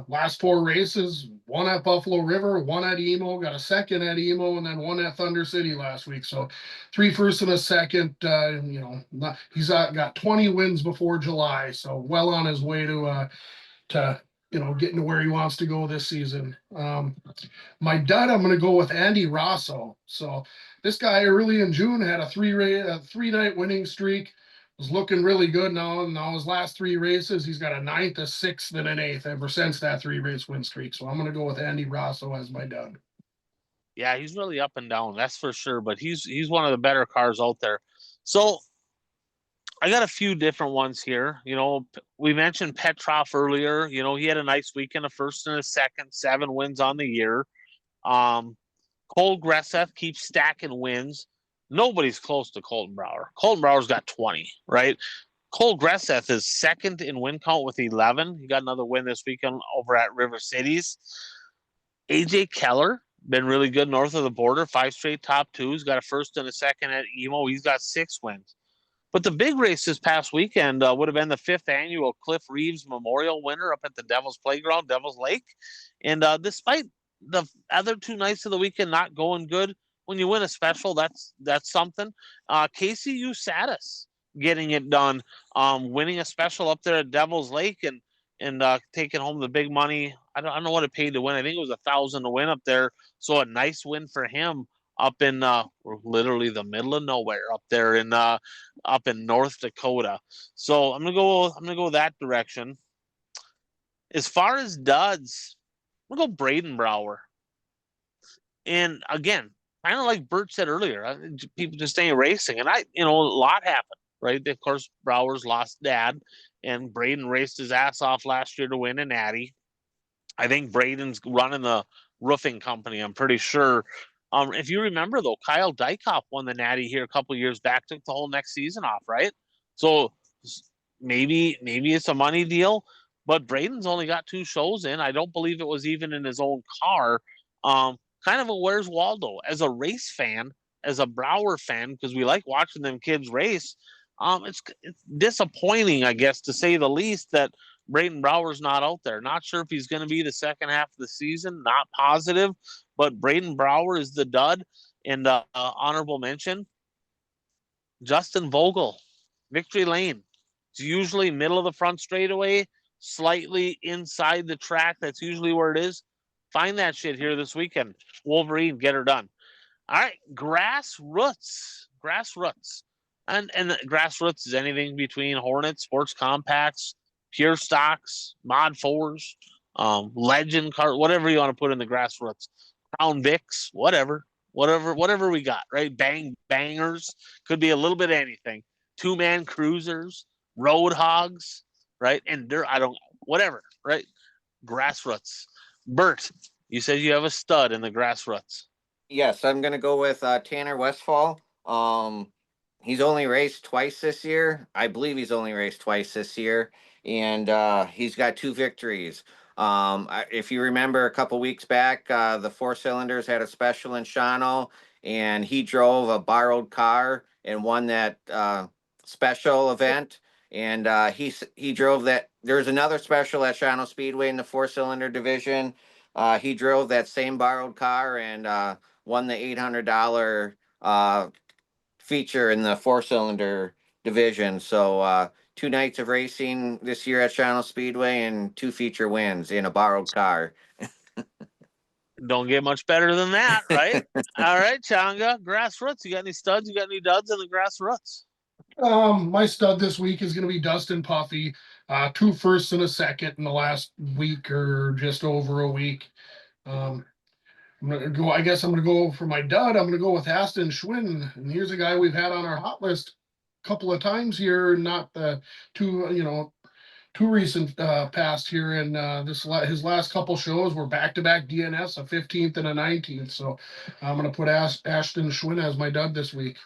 last 4 races, 1 at Buffalo River, 1 at Emo, got a second at Emo, and then 1 at Thunder City last week. So 3 firsts and a second. He's got 20 wins before July, so well on his way to getting to where he wants to go this season. My dud, I'm going to go with Andy Rosso. So this guy early in June had a 3-night winning streak. Was looking really good now. His last 3 races, he's got a 9th, a 6th, and an 8th ever since that 3-race win streak. So I'm going to go with Andy Rosso as my dud. Yeah, he's really up and down, that's for sure. But he's one of the better cars out there. So I got a few different ones here. We mentioned Petrov earlier. He had a nice weekend, a first and a second, 7 wins on the year. Cole Gresseth keeps stacking wins. Nobody's close to Colton Brower. Colton Brower's got 20, right? Cole Gresseth is second in win count with 11. He got another win this weekend over at River Cities. AJ Keller, been really good north of the border, 5 straight top 2s, got a first and a second at Emo. He's got 6 wins. But the big race this past weekend would have been the 5th annual Cliff Reeves Memorial winner up at the Devil's Playground, Devil's Lake. And despite the other 2 nights of the weekend not going good, when you win a special, that's something. Casey Usatis getting it done, winning a special up there at Devil's Lake and taking home the big money. I don't know what it paid to win. I think it was $1,000 to win up there. So a nice win for him up in literally the middle of nowhere up there in up in North Dakota. So I'm gonna go that direction. As far as duds, we'll go Braden Brower. And again, kind of like Bert said earlier, people just ain't racing. And a lot happened, right? Of course, Brower's lost dad, and Braden raced his ass off last year to win a natty. I think Braden's running the roofing company, I'm pretty sure. If you remember, though, Kyle Dykhoff won the natty here a couple years back, took the whole next season off, right? So maybe it's a money deal, but Braden's only got 2 shows in. I don't believe it was even in his own car. Kind of a where's Waldo as a race fan, as a Brower fan, because we like watching them kids race. It's disappointing, I guess, to say the least, that Braden Brower's not out there. Not sure if he's going to be the second half of the season. Not positive, but Braden Brower is the dud. And honorable mention, Justin Vogel, Victory Lane. It's usually middle of the front straightaway, slightly inside the track. That's usually where it is. Find that shit here this weekend. Wolverine, get her done. All right, grassroots. And the grassroots is anything between Hornets, sports compacts, pure stocks, mod 4s, legend card, whatever you want to put in the grassroots. Crown Vics, whatever we got, right? Bangers, could be a little bit of anything. 2-man cruisers, road hogs, right? And whatever, right? Grassroots. Bert, you said you have a stud in the grassroots. Yes, I'm gonna go with Tanner Westfall. He's only raced twice this year. I believe he's only raced twice this year, and he's got 2 victories. If you remember, a couple weeks back, the 4 cylinders had a special in Shawano, and he drove a borrowed car and won that special event. And he drove that. There's another special at Shawano Speedway in the 4-cylinder division. He drove that same borrowed car and won the $800 feature in the 4-cylinder division. So 2 nights of racing this year at Shawano Speedway and 2 feature wins in a borrowed car. Don't get much better than that, right? All right, Changa, grassroots. You got any studs? You got any duds in the grassroots? My stud this week is going to be Dustin Puffy. 2 firsts and a second in the last week or just over a week. I guess I'm gonna go for my dud. I'm gonna go with Aston Schwinn, and here's a guy we've had on our hot list a couple of times here, not the too recent past here. And his last couple shows were back-to-back DNS, a 15th and a 19th. So I'm gonna put Ashton Schwinn as my dud this week.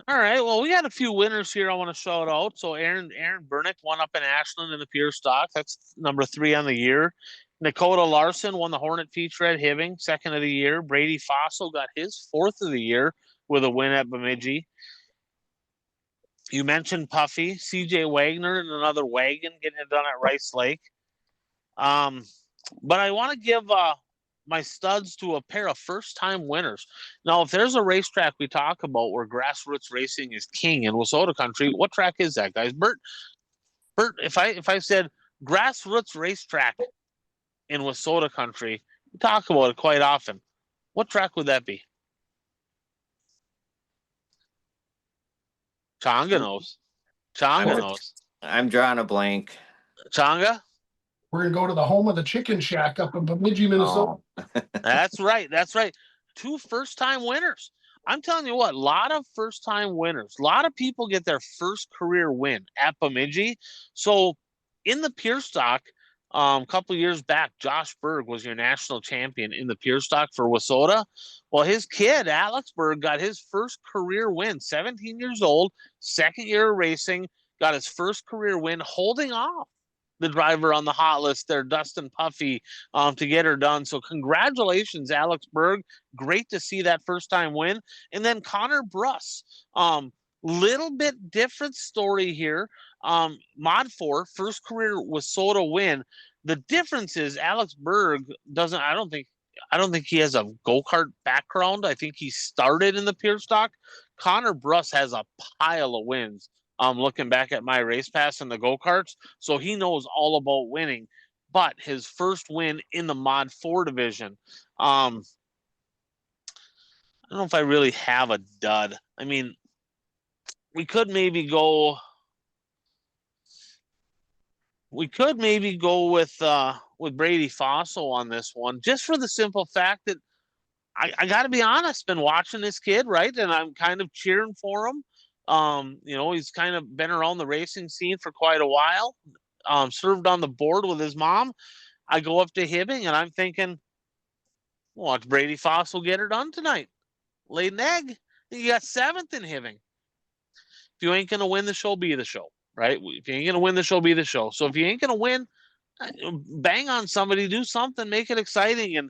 All right. Well, we got a few winners here I want to shout out. So Aaron Burnick won up in Ashland in the pure stock. That's number 3 on the year. Dakota Larson won the Hornet feature at Hibbing, 2nd of the year. Brady Fossil got his 4th of the year with a win at Bemidji. You mentioned Puffy, CJ Wagner, and another wagon getting it done at Rice Lake. But I want to give my studs to a pair of first-time winners. Now, if there's a racetrack we talk about where grassroots racing is king in Wissota country, what track is that, guys? Bert, if I said grassroots racetrack in Wissota country, we talk about it quite often. What track would that be? Changa knows. I'm drawing a blank. Changa? We're gonna go to the home of the Chicken Shack up in Bemidji, Minnesota. That's right. 2 first-time winners. I'm telling you what, a lot of first-time winners. A lot of people get their first career win at Bemidji. So in the pure stock, a couple years back, Josh Berg was your national champion in the pure stock for Wissota. Well, his kid, Alex Berg, got his first career win, 17 years old, 2nd year of racing, got his first career win, holding off the driver on the hot list there, Dustin Puffy, to get her done. So congratulations, Alex Berg. Great to see that first-time win. And then Connor Bruss, little bit different story here. Mod 4, first career Wissota win. The difference is Alex Berg doesn't, I don't think he has a go-kart background. I think he started in the pure stock. Connor Bruss has a pile of wins. Looking back at my race pass in the go-karts. So he knows all about winning, but his first win in the Mod 4 division. I don't know if I really have a dud. I mean, we could maybe go we could maybe go with Brady Fossil on this one, just for the simple fact that I got to be honest, been watching this kid, right, and I'm kind of cheering for him. He's kind of been around the racing scene for quite a while. Served on the board with his mom. I go up to Hibbing and I'm thinking, watch Brady Fossil get her done tonight. Laid an egg. You got 7th in Hibbing. If you ain't gonna win the show, be the show, right? If you ain't gonna win the show, be the show. So if you ain't gonna win, bang on somebody, do something, make it exciting.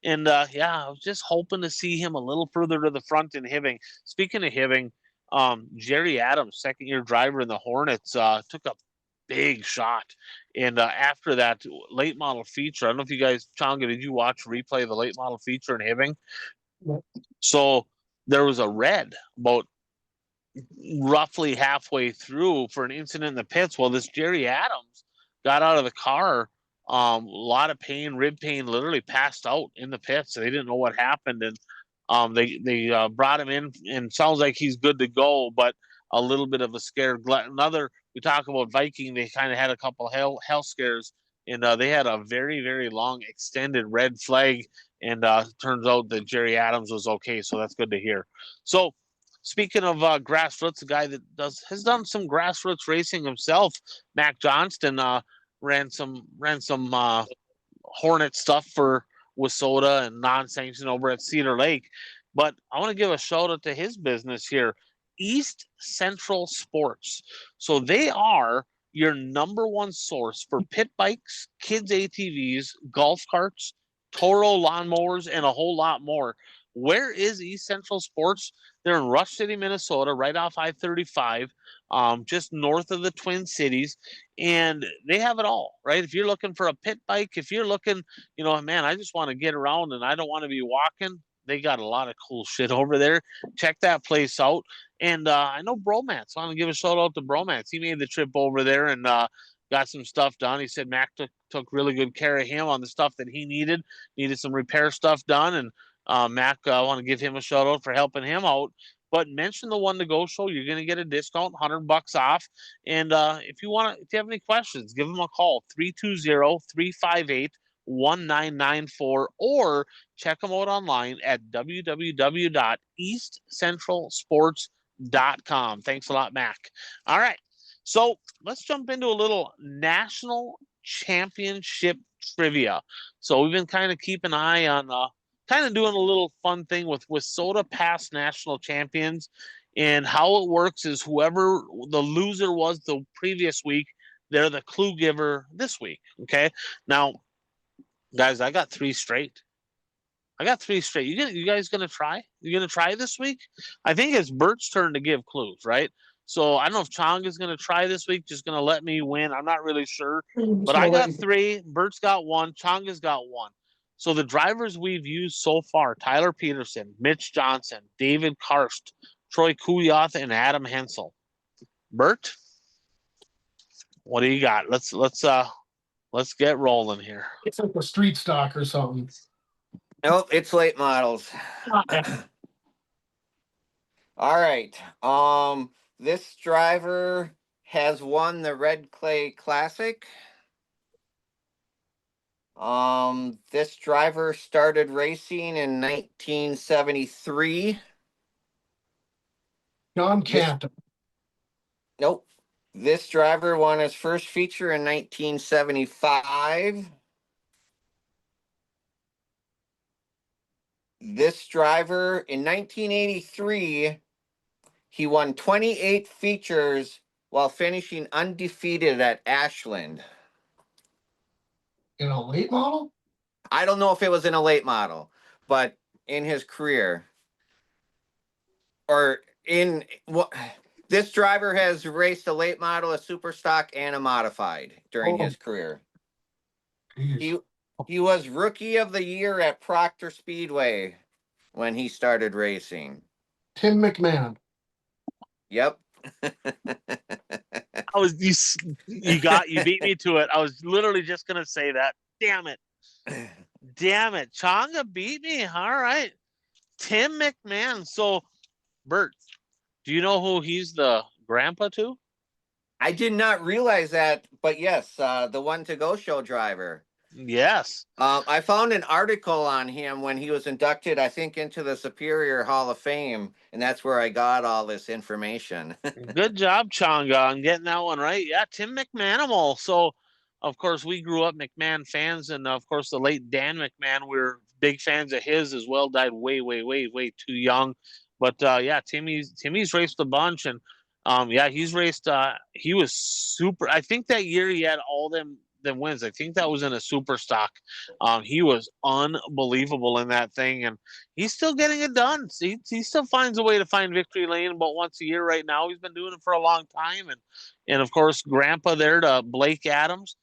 And yeah, I was just hoping to see him a little further to the front in Hibbing. Speaking of Hibbing, Jerry Adams, 2nd-year driver in the Hornets, took a big shot. And after that late model feature, I don't know if you guys, Chonga, did you watch replay of the late model feature in Hibbing? So there was a red about roughly halfway through for an incident in the pits. Well, this Jerry Adams got out of the car, a lot of pain, rib pain, literally passed out in the pits. So they didn't know what happened, and they brought him in, and sounds like he's good to go, but a little bit of a scare. We talk about Viking, they kind of had a couple hell scares, and they had a very, very long extended red flag, and turns out that Jerry Adams was okay, so that's good to hear. So speaking of grassroots, a guy that has done some grassroots racing himself, Mac Johnston, ran some Hornet stuff for Wissota and non-sanctioned over at Cedar Lake. But I want to give a shout out to his business here, East Central Sports. So they are your number one source for pit bikes, kids ATVs, golf carts, Toro lawnmowers, and a whole lot more. Where is East Central Sports? They're in Rush City, Minnesota, right off I-35, just north of the Twin Cities, and they have it all, right? If you're looking for a pit bike, if you're looking, man, I just want to get around and I don't want to be walking, they got a lot of cool shit over there. Check that place out. And I know Bromance. I want to give a shout out to Bromance. He made the trip over there and got some stuff done. He said Mac took really good care of him on the stuff that he needed some repair stuff done, and Mac, I want to give him a shout out for helping him out. But mention the One to Go show. You're going to get a discount, $100 off. And if you have any questions, give them a call, 320-358-1994, or check them out online at www.eastcentralsports.com. Thanks a lot, Mac. All right. So let's jump into a little national championship trivia. So we've been kind of keeping an eye on kind of doing a little fun thing with Wissota past national champions, and how it works is whoever the loser was the previous week, they're the clue giver this week. Okay. Now, guys, I got 3 straight. You guys gonna try? You gonna try this week? I think it's Bert's turn to give clues, right? So I don't know if Chong is gonna try this week, just gonna let me win. I'm not really sure. But I got 3, Bert's got 1, Chonga's got 1. So the drivers we've used so far, Tyler Peterson, Mitch Johnson, David Karst, Troy Kuyath, and Adam Hensel. Bert, what do you got? Let's get rolling here. It's like a street stock or something. Nope, it's late models. All right. This driver has won the Red Clay Classic. This driver started racing in 1973. John Canton. Nope. This driver won his first feature in 1975. This driver in 1983, he won 28 features while finishing undefeated at Ashland. In a late model? I don't know if it was in a late model, but in his career. Or in what this driver has raced a late model, a super stock, and a modified during his career. Geez. He was rookie of the year at Proctor Speedway when he started racing. Tim McMahon. Yep. You beat me to it. I was literally just gonna say that. Damn it. Chonga beat me. All right. Tim McMahon. So Bert, do you know who he's the grandpa to? I did not realize that, but yes, the One to Go Show driver. Yes. I found an article on him when he was inducted, I think, into the Superior Hall of Fame, and that's where I got all this information. Good job, Changa, on getting that one right. Yeah, Tim McManimal. So, of course, we grew up McMahon fans, and of course, the late Dan McMahon, we're big fans of his as well. Died way, way, way, way too young. But yeah, Timmy's raced a bunch, and yeah, he's raced. He was super. I think that year he had all them wins. I think that was in a super stock. He was unbelievable in that thing, and he's still getting it done. He still finds a way to find victory lane about once a year right now. He's been doing it for a long time. And of course, Grandpa there to Blake Adams.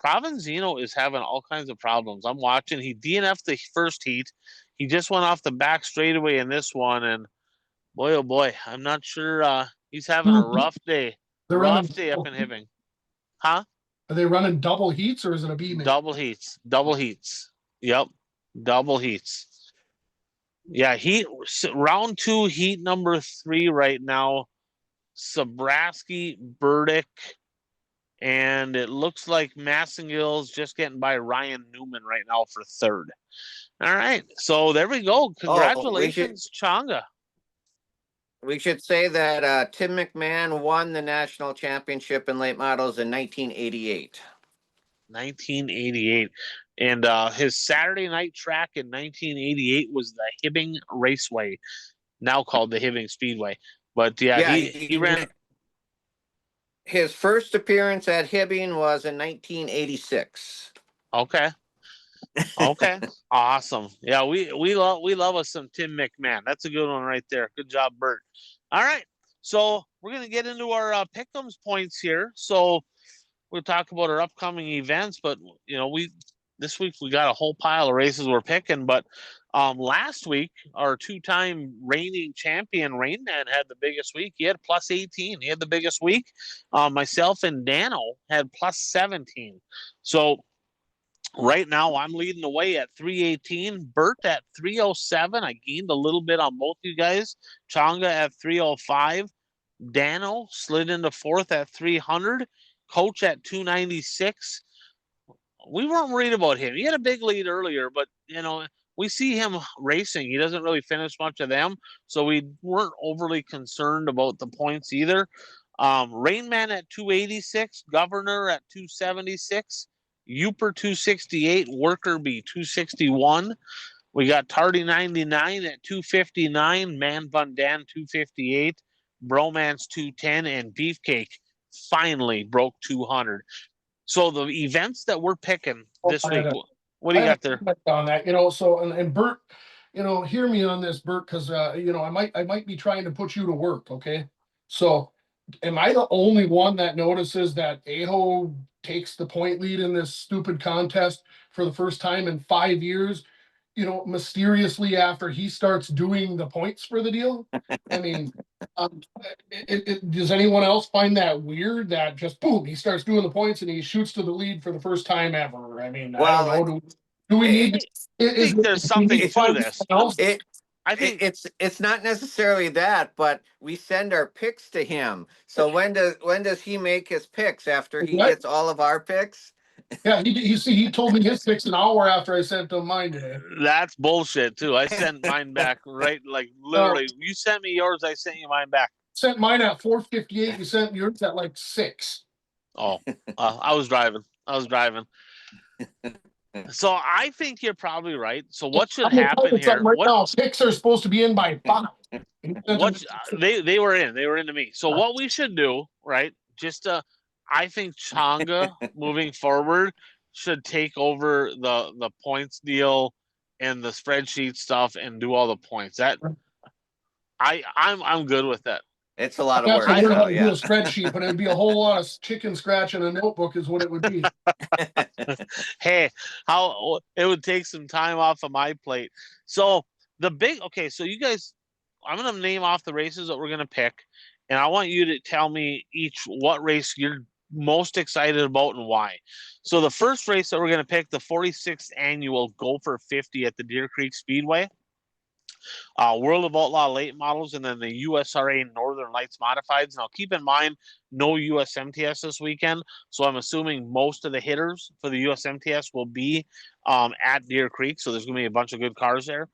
Provenzino is having all kinds of problems. I'm watching. He DNF'd the first heat. He just went off the back straightaway in this one. And boy, oh boy, I'm not sure. He's having a rough day. They're Rough running day up in Hibbing. Huh? Are they running double heats or is it a B main? Double heats. Double heats. Yep. Double heats. Yeah, round 2, heat number 3 right now. Sabraski, Burdick, and it looks like Massengill's just getting by Ryan Newman right now for 3rd. All right, so there we go. Congratulations, Changa. We should say that Tim McMahon won the national championship in late models in 1988. 1988. And his Saturday night track in 1988 was the Hibbing Raceway, now called the Hibbing Speedway. But yeah, he ran. His first appearance at Hibbing was in 1986. Okay. Okay. Awesome. Yeah, we love us some Tim McMahon. That's a good one right there. Good job, Bert. All right. So we're gonna get into our pick'ems points here. So we'll talk about our upcoming events, but this week we got a whole pile of races we're picking. But last week our 2-time reigning champion Rain Man had the biggest week. He had plus 18. He had the biggest week. Myself and Dano had plus 17. So right now I'm leading the way at 318. Bert at 307. I gained a little bit on both you guys. Changa at 305. Dano slid into 4th at 300. Coach at 296. We weren't worried about him. He had a big lead earlier, but we see him racing. He doesn't really finish much of them, so we weren't overly concerned about the points either. Rainman at 286, Governor at 276, Uper 268, Worker Bee 261. We got Tardy 99 at 259, Man Van Dan 258, Bromance 210, and Beefcake finally broke 200. So the events that we're picking this week, what do you got there? On that, so and Bert, hear me on this, Bert, because I might be trying to put you to work, okay? So am I the only one that notices that Aho takes the point lead in this stupid contest for the first time in 5 years? Mysteriously after he starts doing the points for the deal. I mean, does anyone else find that weird that just boom, he starts doing the points and he shoots to the lead for the first time ever? I mean, I don't know. Do we need? I think there's something to this. I think it's not necessarily that, but we send our picks to him. So when does he make his picks after he gets all of our picks? Yeah, he told me his picks an hour after I sent him mine today. That's bullshit too. I sent mine back right, like literally. You sent me yours, I sent you mine back. Sent mine at 4:58. You sent yours at like 6. Oh, I was driving. So I think you're probably right. So what should happen here? Right now, picks are supposed to be in by 5. They were in to me. So what we should do, right? I think Changa moving forward should take over the points deal and the spreadsheet stuff and do all the points. I'm good with that. It's a lot of work. I don't know how to do a spreadsheet, but it'd be a whole lot of chicken scratch in a notebook is what it would be. Hey, how it would take some time off of my plate. So so you guys, I'm gonna name off the races that we're gonna pick, and I want you to tell me each what race you're most excited about and why. So the first race that we're gonna pick, the 46th annual Gopher 50 at the Deer Creek Speedway. World of Outlaw late models, and then the USRA Northern Lights modifieds. Now, keep in mind, no USMTS this weekend, so I'm assuming most of the hitters for the USMTS will be at Deer Creek, so there's going to be a bunch of good cars there.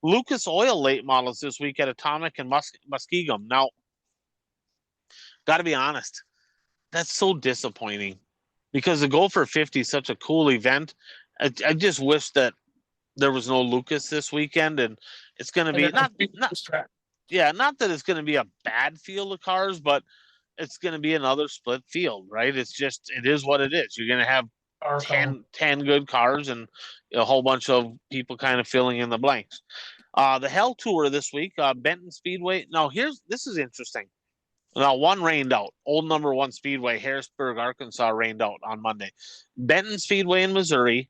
Lucas Oil late models this week at Atomic and Muskegum. Now, got to be honest, that's so disappointing because the Go for 50 is such a cool event. I just wish that there was no Lucas this weekend, and it's going to be not that it's going to be a bad field of cars, but it's going to be another split field, right? It is what it is. You're going to have 10 good cars and a whole bunch of people kind of filling in the blanks. The Hell Tour this week, Benton Speedway. Now, this is interesting. Now, one rained out. Old number 1 Speedway, Harrisburg, Arkansas, rained out on Monday. Benton Speedway in Missouri.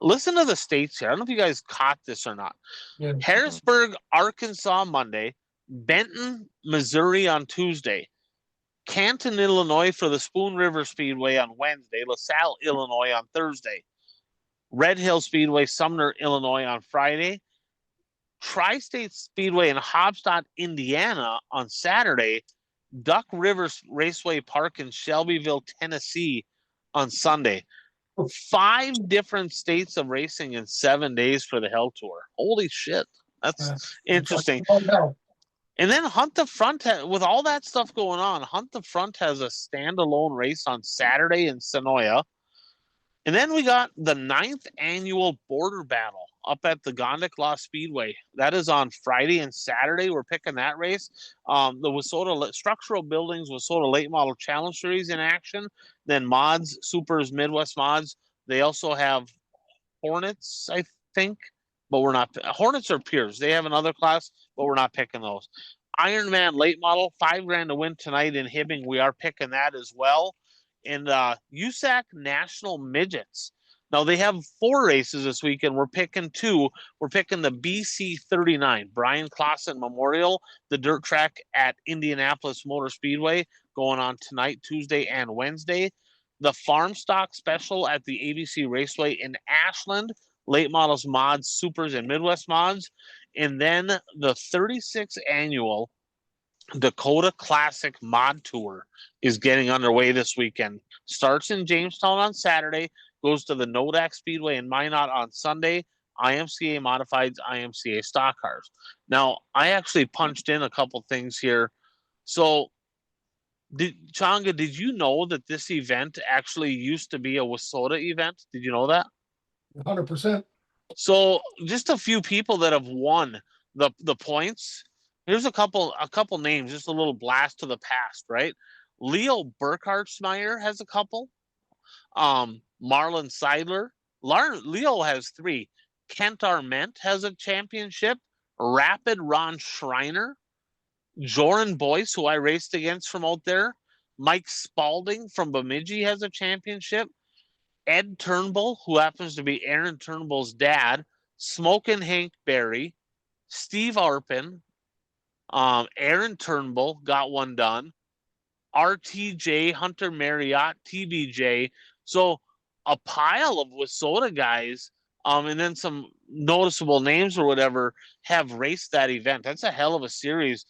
Listen to the states here. I don't know if you guys caught this or not. Yeah. Harrisburg, Arkansas, Monday. Benton, Missouri on Tuesday. Canton, Illinois for the Spoon River Speedway on Wednesday. LaSalle, Illinois on Thursday. Red Hill Speedway, Sumner, Illinois on Friday. Tri-State Speedway in Hobstadt, Indiana on Saturday. Duck River Raceway Park in Shelbyville, Tennessee on Sunday. 5 different states of racing in 7 days for the Hell Tour. Holy shit. That's interesting. And then Hunt the Front, with all that stuff going on, Hunt the Front has a standalone race on Saturday in Sonoya. And then we got the 9th annual Border Battle up at the Gondik Speedway. That is on Friday and Saturday. We're picking that race. The Wissota Structural Buildings Wissota Late Model Challenge Series in action. Then Mods, Supers, Midwest Mods. They also have Hornets, I think, but we're not. Hornets are peers. They have another class, but we're not picking those. Ironman Late Model, $5,000 to win tonight in Hibbing. We are picking that as well. And USAC National Midgets. Now, they have 4 races this weekend. We're picking 2. We're picking the BC 39, Brian Clausen Memorial, the dirt track at Indianapolis Motor Speedway, going on tonight, Tuesday, and Wednesday. The Farm Stock Special at the ABC Raceway in Ashland, late models, mods, supers, and Midwest mods. And then the 36th annual Dakota Classic Mod Tour is getting underway this weekend. Starts in Jamestown on Saturday, goes to the Nodak Speedway in Minot on Sunday. IMCA Modifieds, IMCA Stock Cars. Now, I actually punched in a couple things here. So, Changa, did you know that this event actually used to be a Wissota event? Did you know that? 100%. So, just a few people that have won the points. Here's a couple names, just a little blast to the past, right? Leo Burkhartsmeyer has a couple. Marlon Seidler. Leo has 3. Kent Arment has a championship. Rapid Ron Schreiner. Joran Boyce, who I raced against from out there. Mike Spalding from Bemidji has a championship. Ed Turnbull, who happens to be Aaron Turnbull's dad. Smokin' Hank Berry. Steve Arpin. Aaron Turnbull got one done. RTJ, Hunter Marriott, TBJ. So a pile of Wissota guys, and then some noticeable names or whatever have raced that event. That's a hell of a series.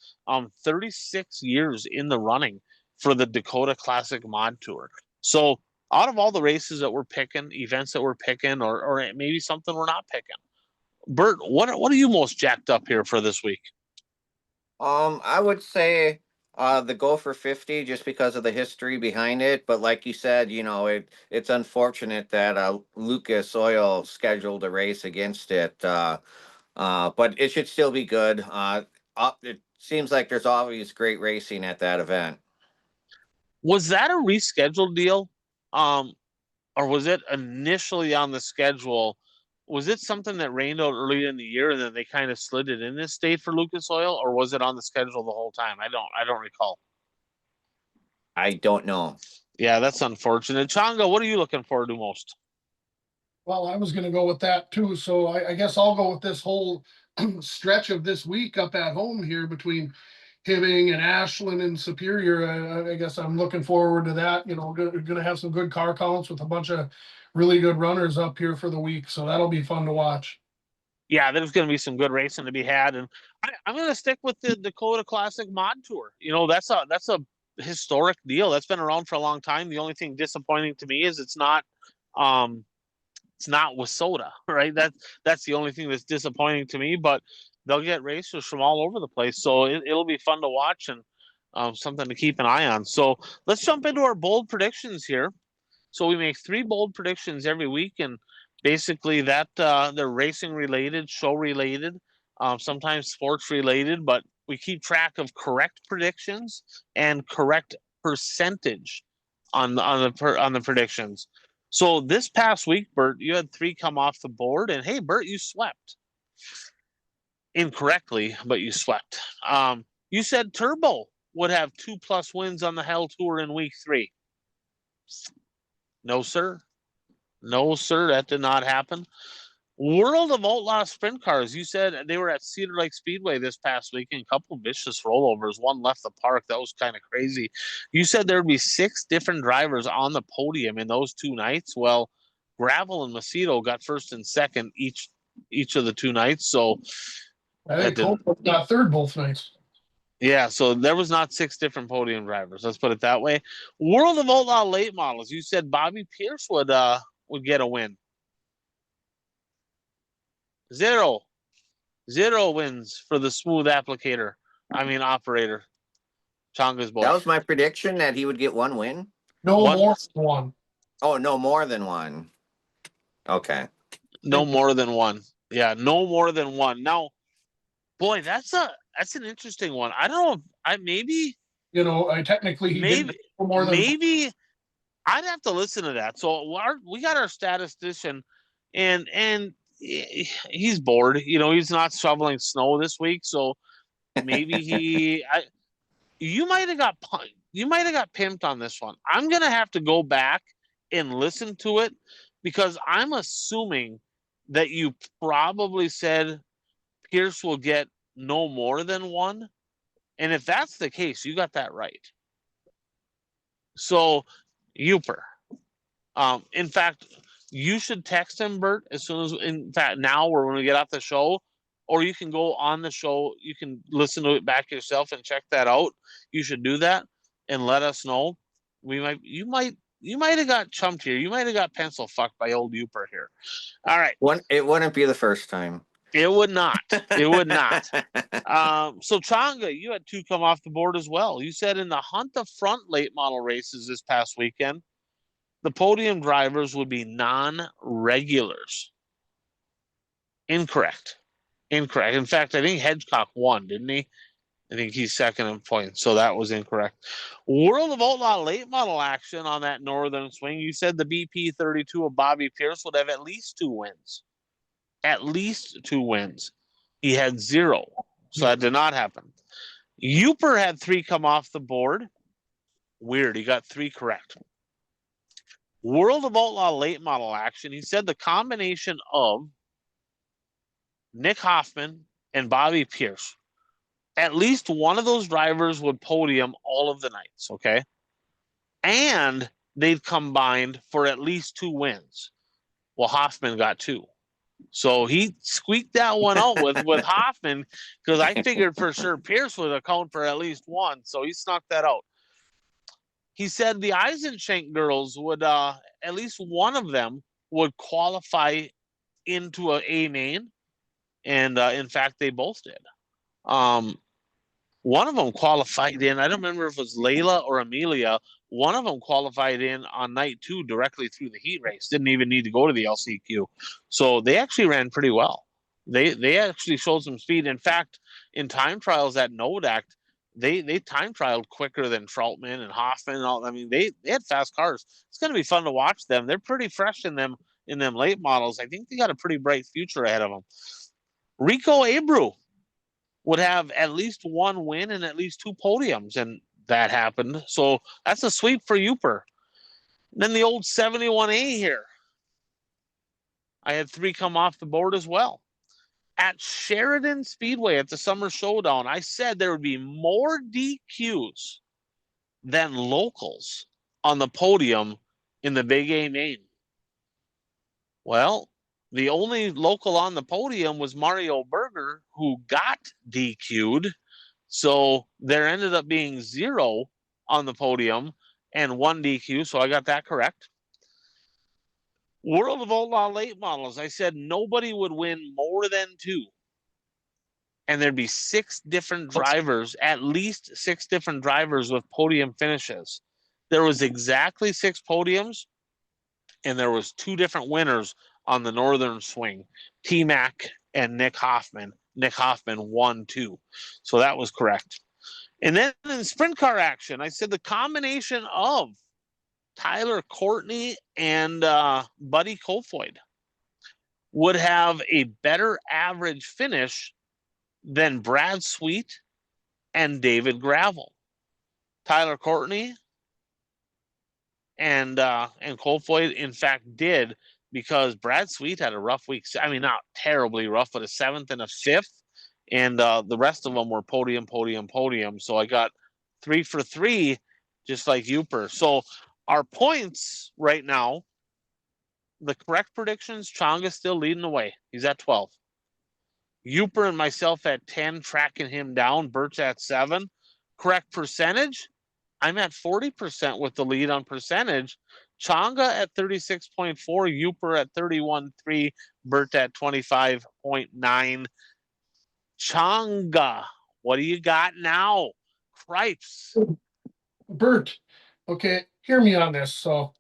36 years in the running for the Dakota Classic Mod Tour. So out of all the races that we're picking, events that we're picking, or maybe something we're not picking, Bert, what are you most jacked up here for this week? I would say the Go for 50 just because of the history behind it. But like you said, it's unfortunate that Lucas Oil scheduled a race against it. But it should still be good. It seems like there's always great racing at that event. Was that a rescheduled deal? Or was it initially on the schedule? Was it something that rained out early in the year and then they kind of slid it in this state for Lucas Oil, or was it on the schedule the whole time? I don't recall. I don't know. Yeah, that's unfortunate. Changa, what are you looking forward to most? Well, I was going to go with that too. So I guess I'll go with this whole stretch of this week up at home here between Hibbing and Ashland and Superior. I guess I'm looking forward to that. Going to have some good car counts with a bunch of really good runners up here for the week. So that'll be fun to watch. yeah, there's going to be some good racing to be had, and I'm going to stick with the Dakota Classic Mod Tour. You know, that's a historic deal. That's been around for a long time. The only thing disappointing to me is it's not WISSOTA, right? That's the only thing that's disappointing to me. But they'll get racers from all over the place, so it'll be fun to watch and something to keep an eye on. So let's jump into our bold predictions here. So we make 3 bold predictions every week, and basically that they're racing related, show related, sometimes sports related, but we keep track of correct predictions and correct percentage on the predictions. So this past week, Bert, you had 3 come off the board, and hey, Bert, you swept incorrectly, but you swept. You said Turbo would have 2+ wins on the Hell Tour in week 3. No, sir. No, sir, that did not happen. World of Outlaw Sprint Cars, you said they were at Cedar Lake Speedway this past weekend. A couple vicious rollovers. One left the park. That was kind of crazy. You said there would be 6 different drivers on the podium in those 2 nights. Well, Gravel and Macedo got first and second each of the 2 nights. So I think Cole got third both nights. yeah, so there was not 6 different podium drivers. Let's put it that way. World of Outlaw late models. You said Bobby Pierce would get a win. 0 wins for the smooth operator. Chonga's boy. That was my prediction, that he would get 1 win. No more than 1. Oh, no more than 1. Okay. No more than 1. Yeah, no more than 1. Now, boy, that's an interesting one. I don't know if I technically he did more than maybe I'd have to listen to that. So we got our statistician, and he's bored. He's not shoveling snow this week, so maybe you might have got pimped on this one. I'm gonna have to go back and listen to it, because I'm assuming that you probably said Pierce will get no more than 1. And if that's the case, you got that right. So, Uper. In fact, you should text him, Bert, now or when we get off the show, or you can go on the show. You can listen to it back yourself and check that out. You should do that and let us know. You might have got chumped here. You might have got pencil fucked by old Uper here. All right. It wouldn't be the first time. It would not. It would not. So Chonga, you had 2 come off the board as well. You said in the Hunt the Front late model races this past weekend, the podium drivers would be non-regulars. Incorrect. In fact, I think Hedgecock won, didn't he? I think he's second in points, so that was incorrect. World of Outlaw late model action on that northern swing. You said the BP 32 of Bobby Pierce would have at least 2 wins. At least 2 wins. He had 0, so that did not happen. Uper had 3 come off the board. Weird, he got 3 correct. World of Outlaw late model action. He said the combination of Nick Hoffman and Bobby Pierce, at least one of those drivers would podium all of the nights, okay? And they'd combined for at least 2 wins. Well, Hoffman got 2. So he squeaked that one out with Hoffman, because I figured for sure Pierce would account for at least 1. So he snuck that out. He said the Eisenschenk girls would, at least one of them would qualify into a main. And in fact, they both did. One of them qualified in, I don't remember if it was Layla or Amelia. One of them qualified in on night 2 directly through the heat race. Didn't even need to go to the LCQ. So they actually ran pretty well. They actually showed some speed. In fact, in time trials at Nodak, they time trialed quicker than Troutman and Hoffman and all. I mean, they had fast cars. It's going to be fun to watch them. They're pretty fresh in them late models. I think they got a pretty bright future ahead of them. Rico Abreu would have at least 1 win and at least 2 podiums, and that happened. So that's a sweep for Uper. And then the old 71A here. I had 3 come off the board as well. At Sheridan Speedway at the Summer Showdown, I said there would be more DQs than locals on the podium in the Big A main. Well, The only local on the podium was Mario Berger, who got DQ'd. So there ended up being 0 on the podium and 1 DQ. So I got that correct. World of Outlaw late models. I said nobody would win more than 2. And there'd be 6 different drivers, at least 6 different drivers with podium finishes. There was exactly 6 podiums, and there was 2 different winners on the northern swing, T-Mac and Nick Hoffman. Nick Hoffman won 2. So that was correct. And then in sprint car action, I said the combination of Tyler Courtney and Buddy Kofoid would have a better average finish than Brad Sweet and David Gravel. Tyler Courtney and Kofoid, in fact, did, because Brad Sweet had a rough week. I mean, not terribly rough, but a 7th and a 5th. And the rest of them were podium. So I got 3 for 3, just like Uper. So our points right now, the correct predictions, Chonga's still leading the way. He's at 12. Uper and myself at 10, tracking him down. Bert's at 7. Correct percentage, I'm at 40% with the lead on percentage. Chonga at 36.4, Uper at 31.3, Bert at 25.9. Chonga, what do you got now? Cripes. Bert, okay, hear me on this. So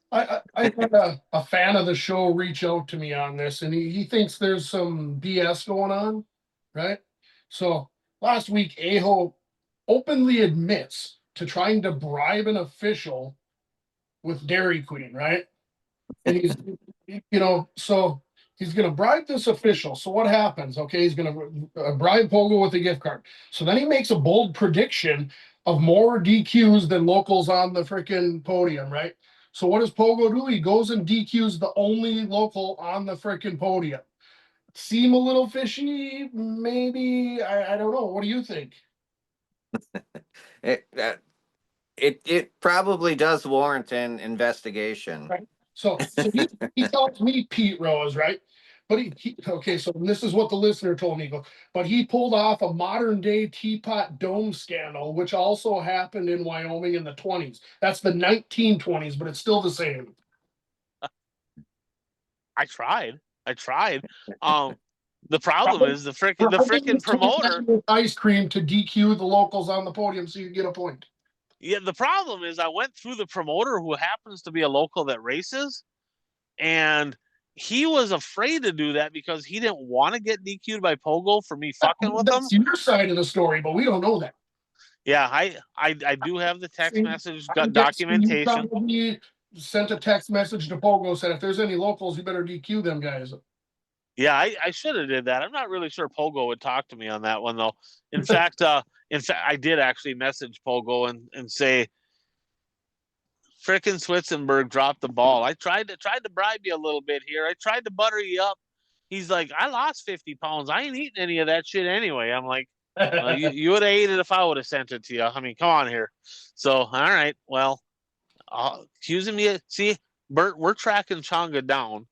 I had a fan of the show reach out to me on this, and he thinks there's some BS going on, right? So last week, Aho openly admits to trying to bribe an official with Dairy Queen, right? And he's, so he's going to bribe this official. So what happens? Okay, he's going to bribe Pogo with a gift card. So then he makes a bold prediction of more DQs than locals on the freaking podium, right? So what does Pogo do? He goes and DQs the only local on the freaking podium. Seem a little fishy? Maybe. I don't know. What do you think? It probably does warrant an investigation. Right. So he tells me Pete Rose, right? But okay, so this is what the listener told me. But he pulled off a modern day teapot dome scandal, which also happened in Wyoming in the 20s. That's the 1920s, but it's still the same. I tried. The problem is the frickin' promoter. Ice cream to DQ the locals on the podium so you get a point. Yeah, the problem is I went through the promoter, who happens to be a local that races, and he was afraid to do that because he didn't want to get DQ'd by Pogo for me fucking with him. That's your side of the story, but we don't know that. Yeah, I do have the text message, got documentation. You probably sent a text message to Pogo, said if there's any locals, you better DQ them guys. Yeah, I should have did that. I'm not really sure Pogo would talk to me on that one, though. In fact, I did actually message Pogo and say, frickin' Switzenberg dropped the ball. I tried to bribe you a little bit here. I tried to butter you up. He's like, I lost 50 pounds. I ain't eating any of that shit anyway. I'm like, you would have ate it if I would have sent it to you. I mean, come on here. So, all right, well, accusing me. See, Bert, we're tracking Chonga down,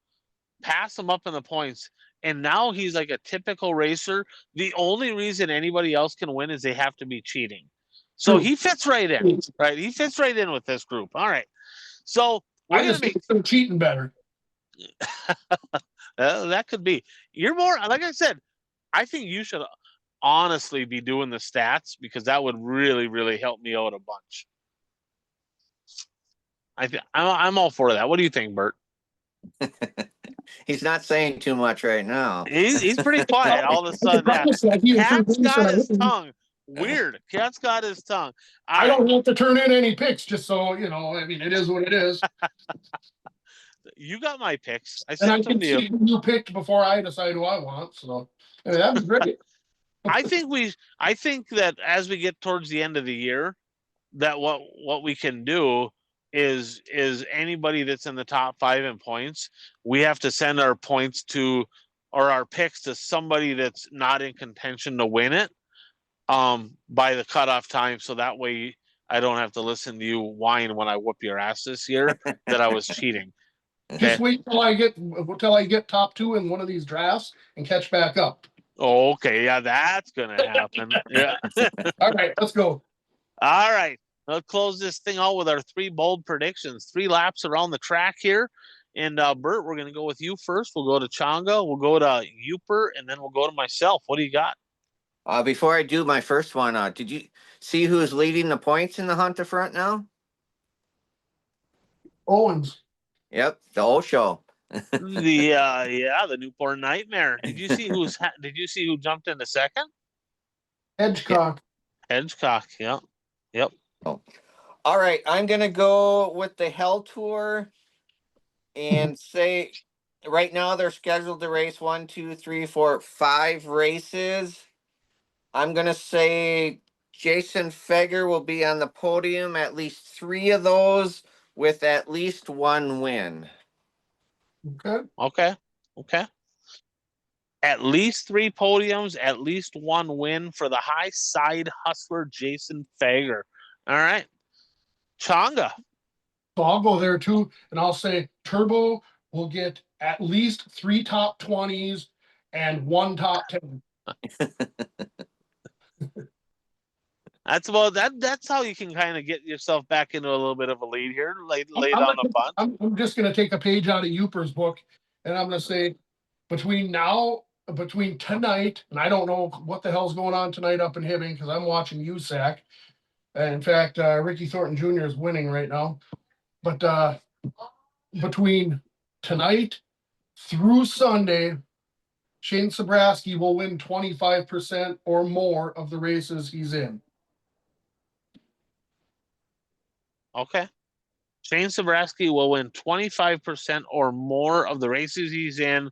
pass him up in the points, and now he's like a typical racer. The only reason anybody else can win is they have to be cheating. So he fits right in, right? He fits right in with this group. All right. So we're going to make them cheating better. That could be. You're more, like I said, I think you should honestly be doing the stats, because that would really, really help me out a bunch. I'm all for that. What do you think, Bert? He's not saying too much right now. He's pretty quiet all of a sudden. Cat's got his tongue. Weird. Cat's got his tongue. I don't have to turn in any picks, just so you know. I mean, it is what it is. You got my picks. I sent them to you. You picked before I decide who I want, so I mean, that'd be great. I think that as we get towards the end of the year, that what we can do is anybody that's in the top 5 in points, we have to send our points to, or our picks to, somebody that's not in contention to win it by the cutoff time, so that way I don't have to listen to you whine when I whoop your ass this year that I was cheating. Just wait till I get top 2 in one of these drafts and catch back up. Oh, okay, yeah, that's gonna happen. Yeah. All right, let's go. All right. Let's close this thing out with our 3 bold predictions. 3 laps around the track here. And Bert, we're gonna go with you first. We'll go to Changa, we'll go to Uper, and then we'll go to myself. What do you got? Before I do my first one, did you see who's leading the points in the Hunt to Front now? Owens. Yep, the old show. The Newport Nightmare. Did you see who jumped into second? Edgecock. Hedgecock, yeah. Yep. Oh. All right, I'm gonna go with the Hell Tour and say right now they're scheduled to race 1, 2, 3, 4, 5 races. I'm gonna say Jason Feger will be on the podium at least 3 of those with at least 1 win. Okay. Okay. At least 3 podiums, at least 1 win for the high side hustler Jason Fager. All right. Changa. So I'll go there too, and I'll say Turbo will get at least 3 top 20s and 1 top 10. That's about that. That's how you can kind of get yourself back into a little bit of a lead here. Lay down a bunch. I'm just going to take a page out of Uper's book, and I'm going to say between tonight, and I don't know what the hell's going on tonight up in Hibbing because I'm watching USAC. And in fact, Ricky Thornton Jr. is winning right now. But between tonight through Sunday, Shane Sabraski will win 25% or more of the races he's in. Okay. Shane Sabraski will win 25% or more of the races he's in.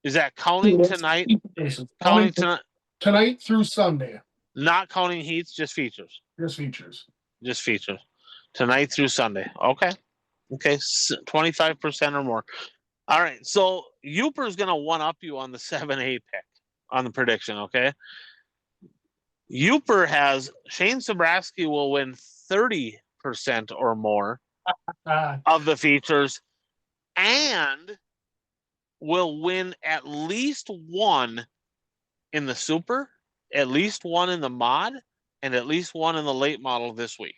Is that counting tonight? Counting tonight. Tonight through Sunday. Not counting heats, just features. Just features. Just features. Tonight through Sunday. Okay. 25% or more. All right. So Uper's going to one-up you on the 7A pick on the prediction, okay? Uper has Shane Sabraski will win 30% or more of the features and will win at least 1 in the super, at least 1 in the mod, and at least 1 in the late model this week.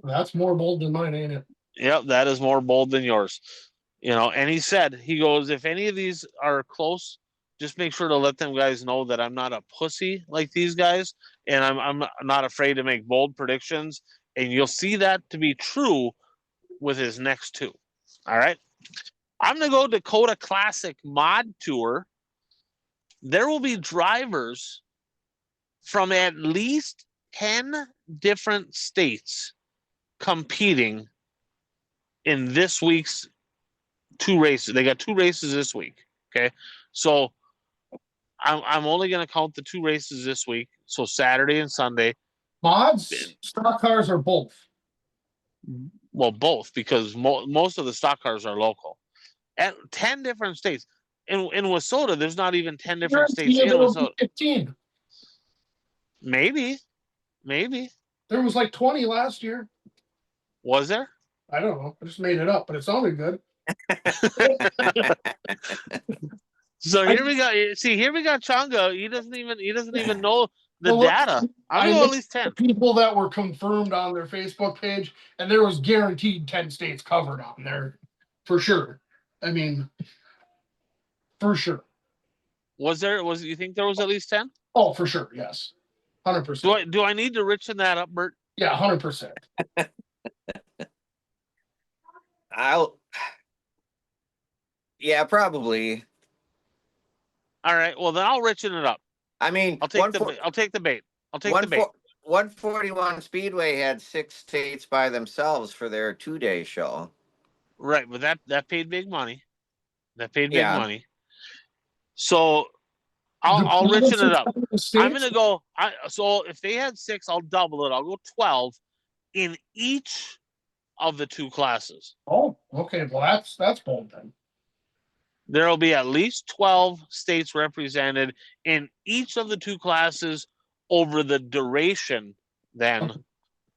That's more bold than mine, ain't it? Yep, that is more bold than yours. And he goes, if any of these are close, just make sure to let them guys know that I'm not a pussy like these guys, and I'm not afraid to make bold predictions, and you'll see that to be true with his next 2. All right. I'm going to go Dakota Classic Mod Tour. There will be drivers from at least 10 different states competing in this week's 2 races. They got 2 races this week. Okay. So I'm only going to count the 2 races this week. So Saturday and Sunday. Mods, stock cars, or both? Well, both, because most of the stock cars are local. At 10 different states. In Wissota, there's not even 10 different states in Wissota. 15. Maybe. There was like 20 last year. Was there? I don't know. I just made it up, but it sounded good. So here we go. See, here we got Changa. He doesn't even know the data. I'm going at least 10. People that were confirmed on their Facebook page, and there was guaranteed 10 states covered on there for sure. I mean, for sure. You think there was at least 10? Oh, for sure. Yes. 100%. Do I need to richen that up, Bert? Yeah, 100%. Yeah, probably. All right. Well, then I'll richen it up. I mean, I'll take the bait. 141 Speedway had 6 states by themselves for their 2-day show. Right, but that paid big money. Money. So I'll richen it up. I'm gonna go. So if they had 6, I'll double it. I'll go 12 in each of the 2 classes. Oh, okay. Well, that's bold then. There will be at least 12 states represented in each of the 2 classes over the duration then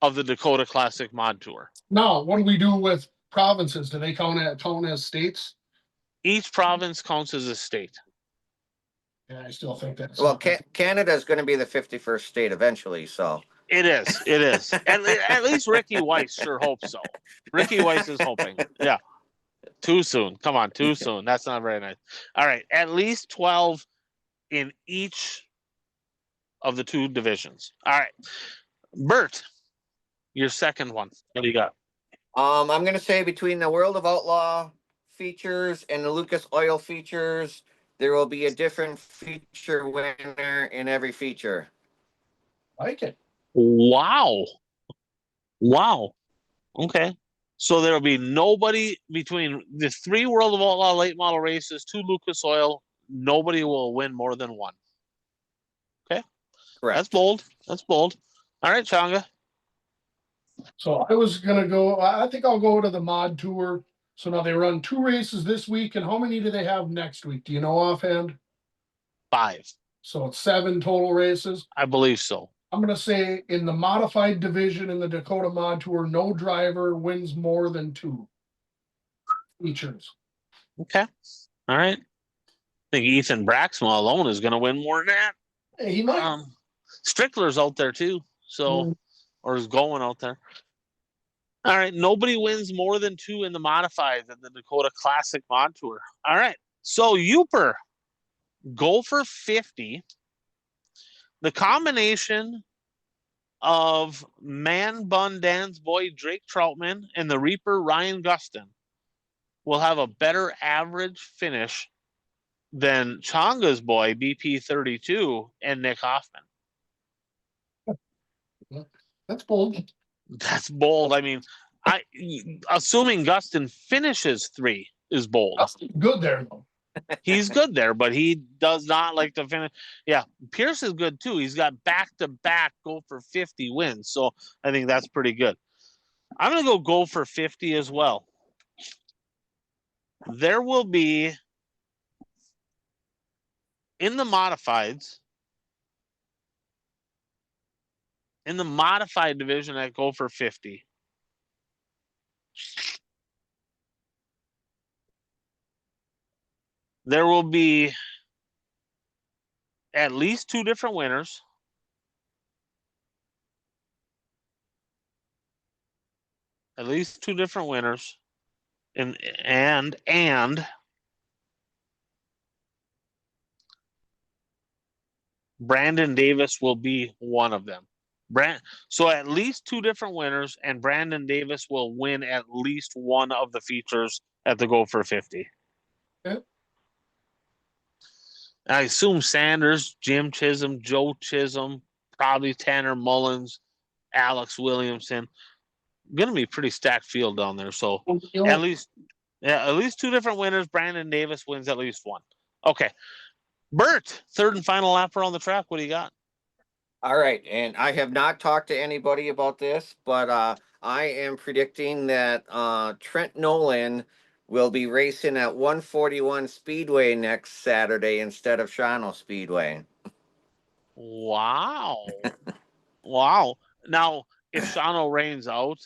of the Dakota Classic Mod Tour. Now, what do we do with provinces, do they count as states? Each province counts as a state. Yeah, I still think that's. Well, Canada is going to be the 51st state eventually. So It is. It is. At least Ricky Weiss sure hopes so. Ricky Weiss is hoping. Yeah. Too soon. Come on, too soon. That's not very nice. All right. At least 12 in each of the 2 divisions. All right. Bert, your second one. What do you got? I'm going to say between the World of Outlaw features and the Lucas Oil features, there will be a different feature winner in every feature. I like it. Wow. Wow. Okay. So there'll be nobody between the 3 World of Outlaw late model races, 2 Lucas Oil. Nobody will win more than 1. Okay. Correct. That's bold. That's bold. All right, Changa. So I was gonna go. I think I'll go to the mod tour. So now they run 2 races this week, and how many do they have next week? Do you know offhand? 5. So it's 7 total races. I believe so. I'm gonna say in the modified division in the Dakota Mod Tour, no driver wins more than 2 features. Okay. All right. I think Ethan Braxma alone is going to win more than that. Hey, he might. Strickler's out there too. So, or is going out there. All right. Nobody wins more than 2 in the modifieds in the Dakota Classic Mod Tour. All right. So, Youper, go for 50. The combination of Man Bun Dan's boy Drake Troutman and the Reaper Ryan Gustin will have a better average finish than Changa's boy BP32 and Nick Hoffman. That's bold. That's bold. I mean, assuming Gustin finishes 3 is bold. That's good there though. He's good there, but he does not like to finish. Yeah, Pierce is good too. He's got back-to-back go for 50 wins, so I think that's pretty good. I'm going to go for 50 as well. There will be, in the modifieds, in the modified division, I go for 50. There will be at least 2 different winners. At least 2 different winners. And Brandon Davis will be one of them. So at least 2 different winners, and Brandon Davis will win at least one of the features at the Go for 50. Okay. I assume Sanders, Jim Chisholm, Joe Chisholm, probably Tanner Mullins, Alex Williamson. Going to be pretty stacked field down there. So at least 2 different winners. Brandon Davis wins at least one. Okay. Bert, third and final lap around the track. What do you got? All right, and I have not talked to anybody about this, but I am predicting that Trent Nolan will be racing at 141 Speedway next Saturday instead of Shawano Speedway. Wow. Wow. Now, if Shawano rains out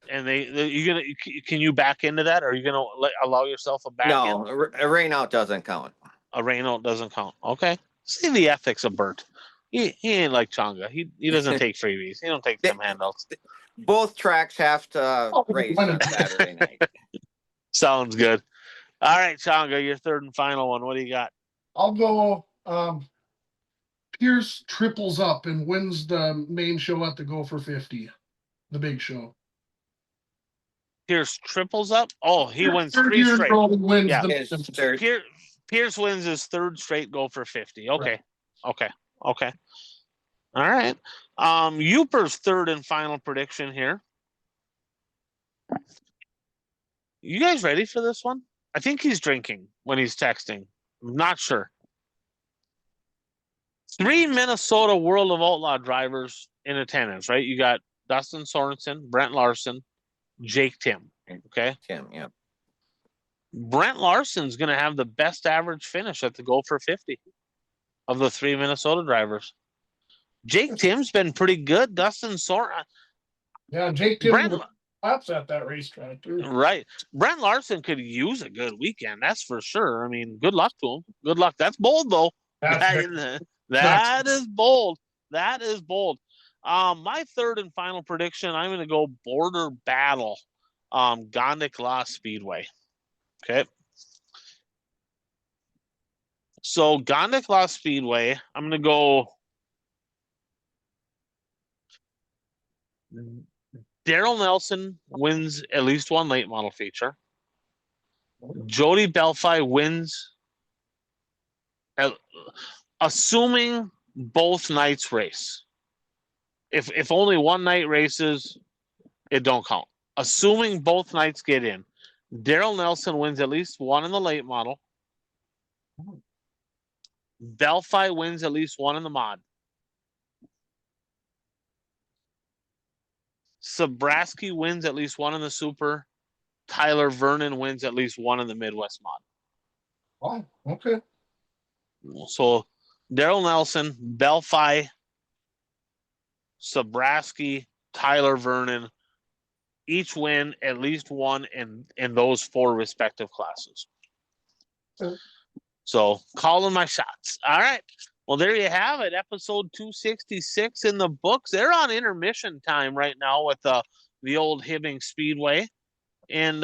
and can you back into that? Or are you going to allow yourself a back in? No, a rain out doesn't count. A rain out doesn't count. Okay. See the ethics of Bert. He ain't like Changa. He doesn't take freebies. He don't take them handouts. Both tracks have to race on Saturday night. Sounds good. All right, Changa, your third and final one. What do you got? I'll go Pierce triples up and wins the main show at the Go for 50. The big show. Pierce triples up? Oh, he wins 3 straight. Wins Pierce wins his 3rd straight Go for 50. Okay. Right. Okay. All right. Youper's third and final prediction here. You guys ready for this one? I think he's drinking when he's texting. I'm not sure. 3 Minnesota World of Outlaw drivers in attendance, right? You got Dustin Sorensen, Brent Larson, Jake Tim. Okay. Tim, yeah. Brent Larson's going to have the best average finish at the Go for 50 of the 3 Minnesota drivers. Jake Tim's been pretty good. Dustin Sorensen. Yeah, Jake Tim laps at that racetrack too. Right. Brent Larson could use a good weekend. That's for sure. I mean, good luck to him. Good luck. That's bold though. That is bold. That is bold. My third and final prediction, I'm going to go Border Battle, Gondik Law Speedway. Okay. So Gondik Law Speedway, I'm going to go Daryl Nelson wins at least one late model feature. Jody Belfi wins, assuming both nights race. If only one night races, it don't count. Assuming both nights get in, Daryl Nelson wins at least one in the late model. Belfi wins at least one in the mod. Sabraski wins at least one in the super. Tyler Vernon wins at least one in the Midwest mod. Oh, okay. So Daryl Nelson, Belfi, Sabraski, Tyler Vernon, each win at least one in those four respective classes. Okay. So calling my shots. All right. Well, there you have it. Episode 266 in the books. They're on intermission time right now with the old Hibbing Speedway. And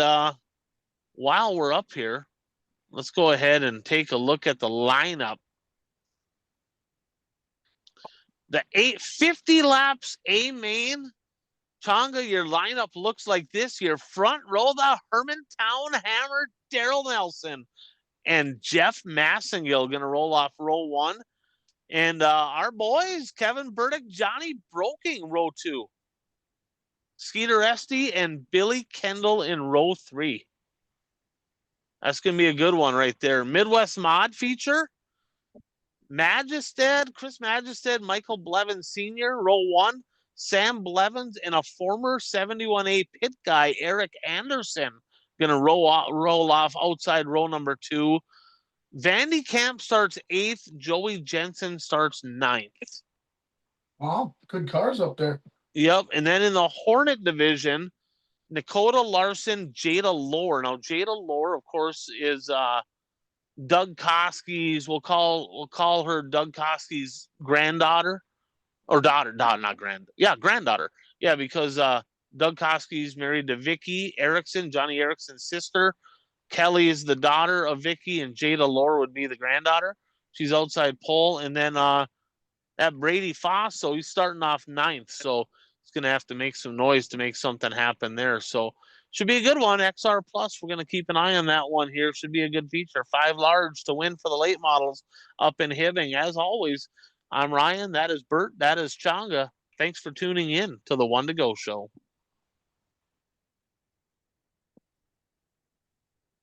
while we're up here, let's go ahead and take a look at the lineup. The 850 laps A main. Changa, your lineup looks like this. Your front row, the Hermantown Hammer, Daryl Nelson, and Jeff Massengill going to roll off row one. And our boys, Kevin Burdick, Johnny Broking, row two. Skeeter Esty and Billy Kendall in row three. That's going to be a good one right there. Midwest Mod feature. Chris Magistad, Michael Blevins Sr., row one. Sam Blevins and a former 71A pit guy, Eric Anderson, going to roll off outside row number two. Vandy Camp starts 8th. Joey Jensen starts 9th. Wow, good cars up there. Yep. And then in the Hornet division, Dakota Larson, Jada Lohr. Now, Jada Lohr, of course, is Doug Koski's, we'll call her Doug Koski's granddaughter. Or daughter, not granddaughter. Yeah, because Doug Koski's married to Vicky Erickson, Johnny Erickson's sister. Kelly is the daughter of Vicky, and Jada Lohr would be the granddaughter. She's outside pole. And then that Brady Foss, so he's starting off 9th. So he's going to have to make some noise to make something happen there. So should be a good one. XR Plus, we're going to keep an eye on that one here. Should be a good feature. 5 large to win for the late models up in Hibbing. As always, I'm Ryan. That is Bert. That is Changa. Thanks for tuning in to the One to Go Show.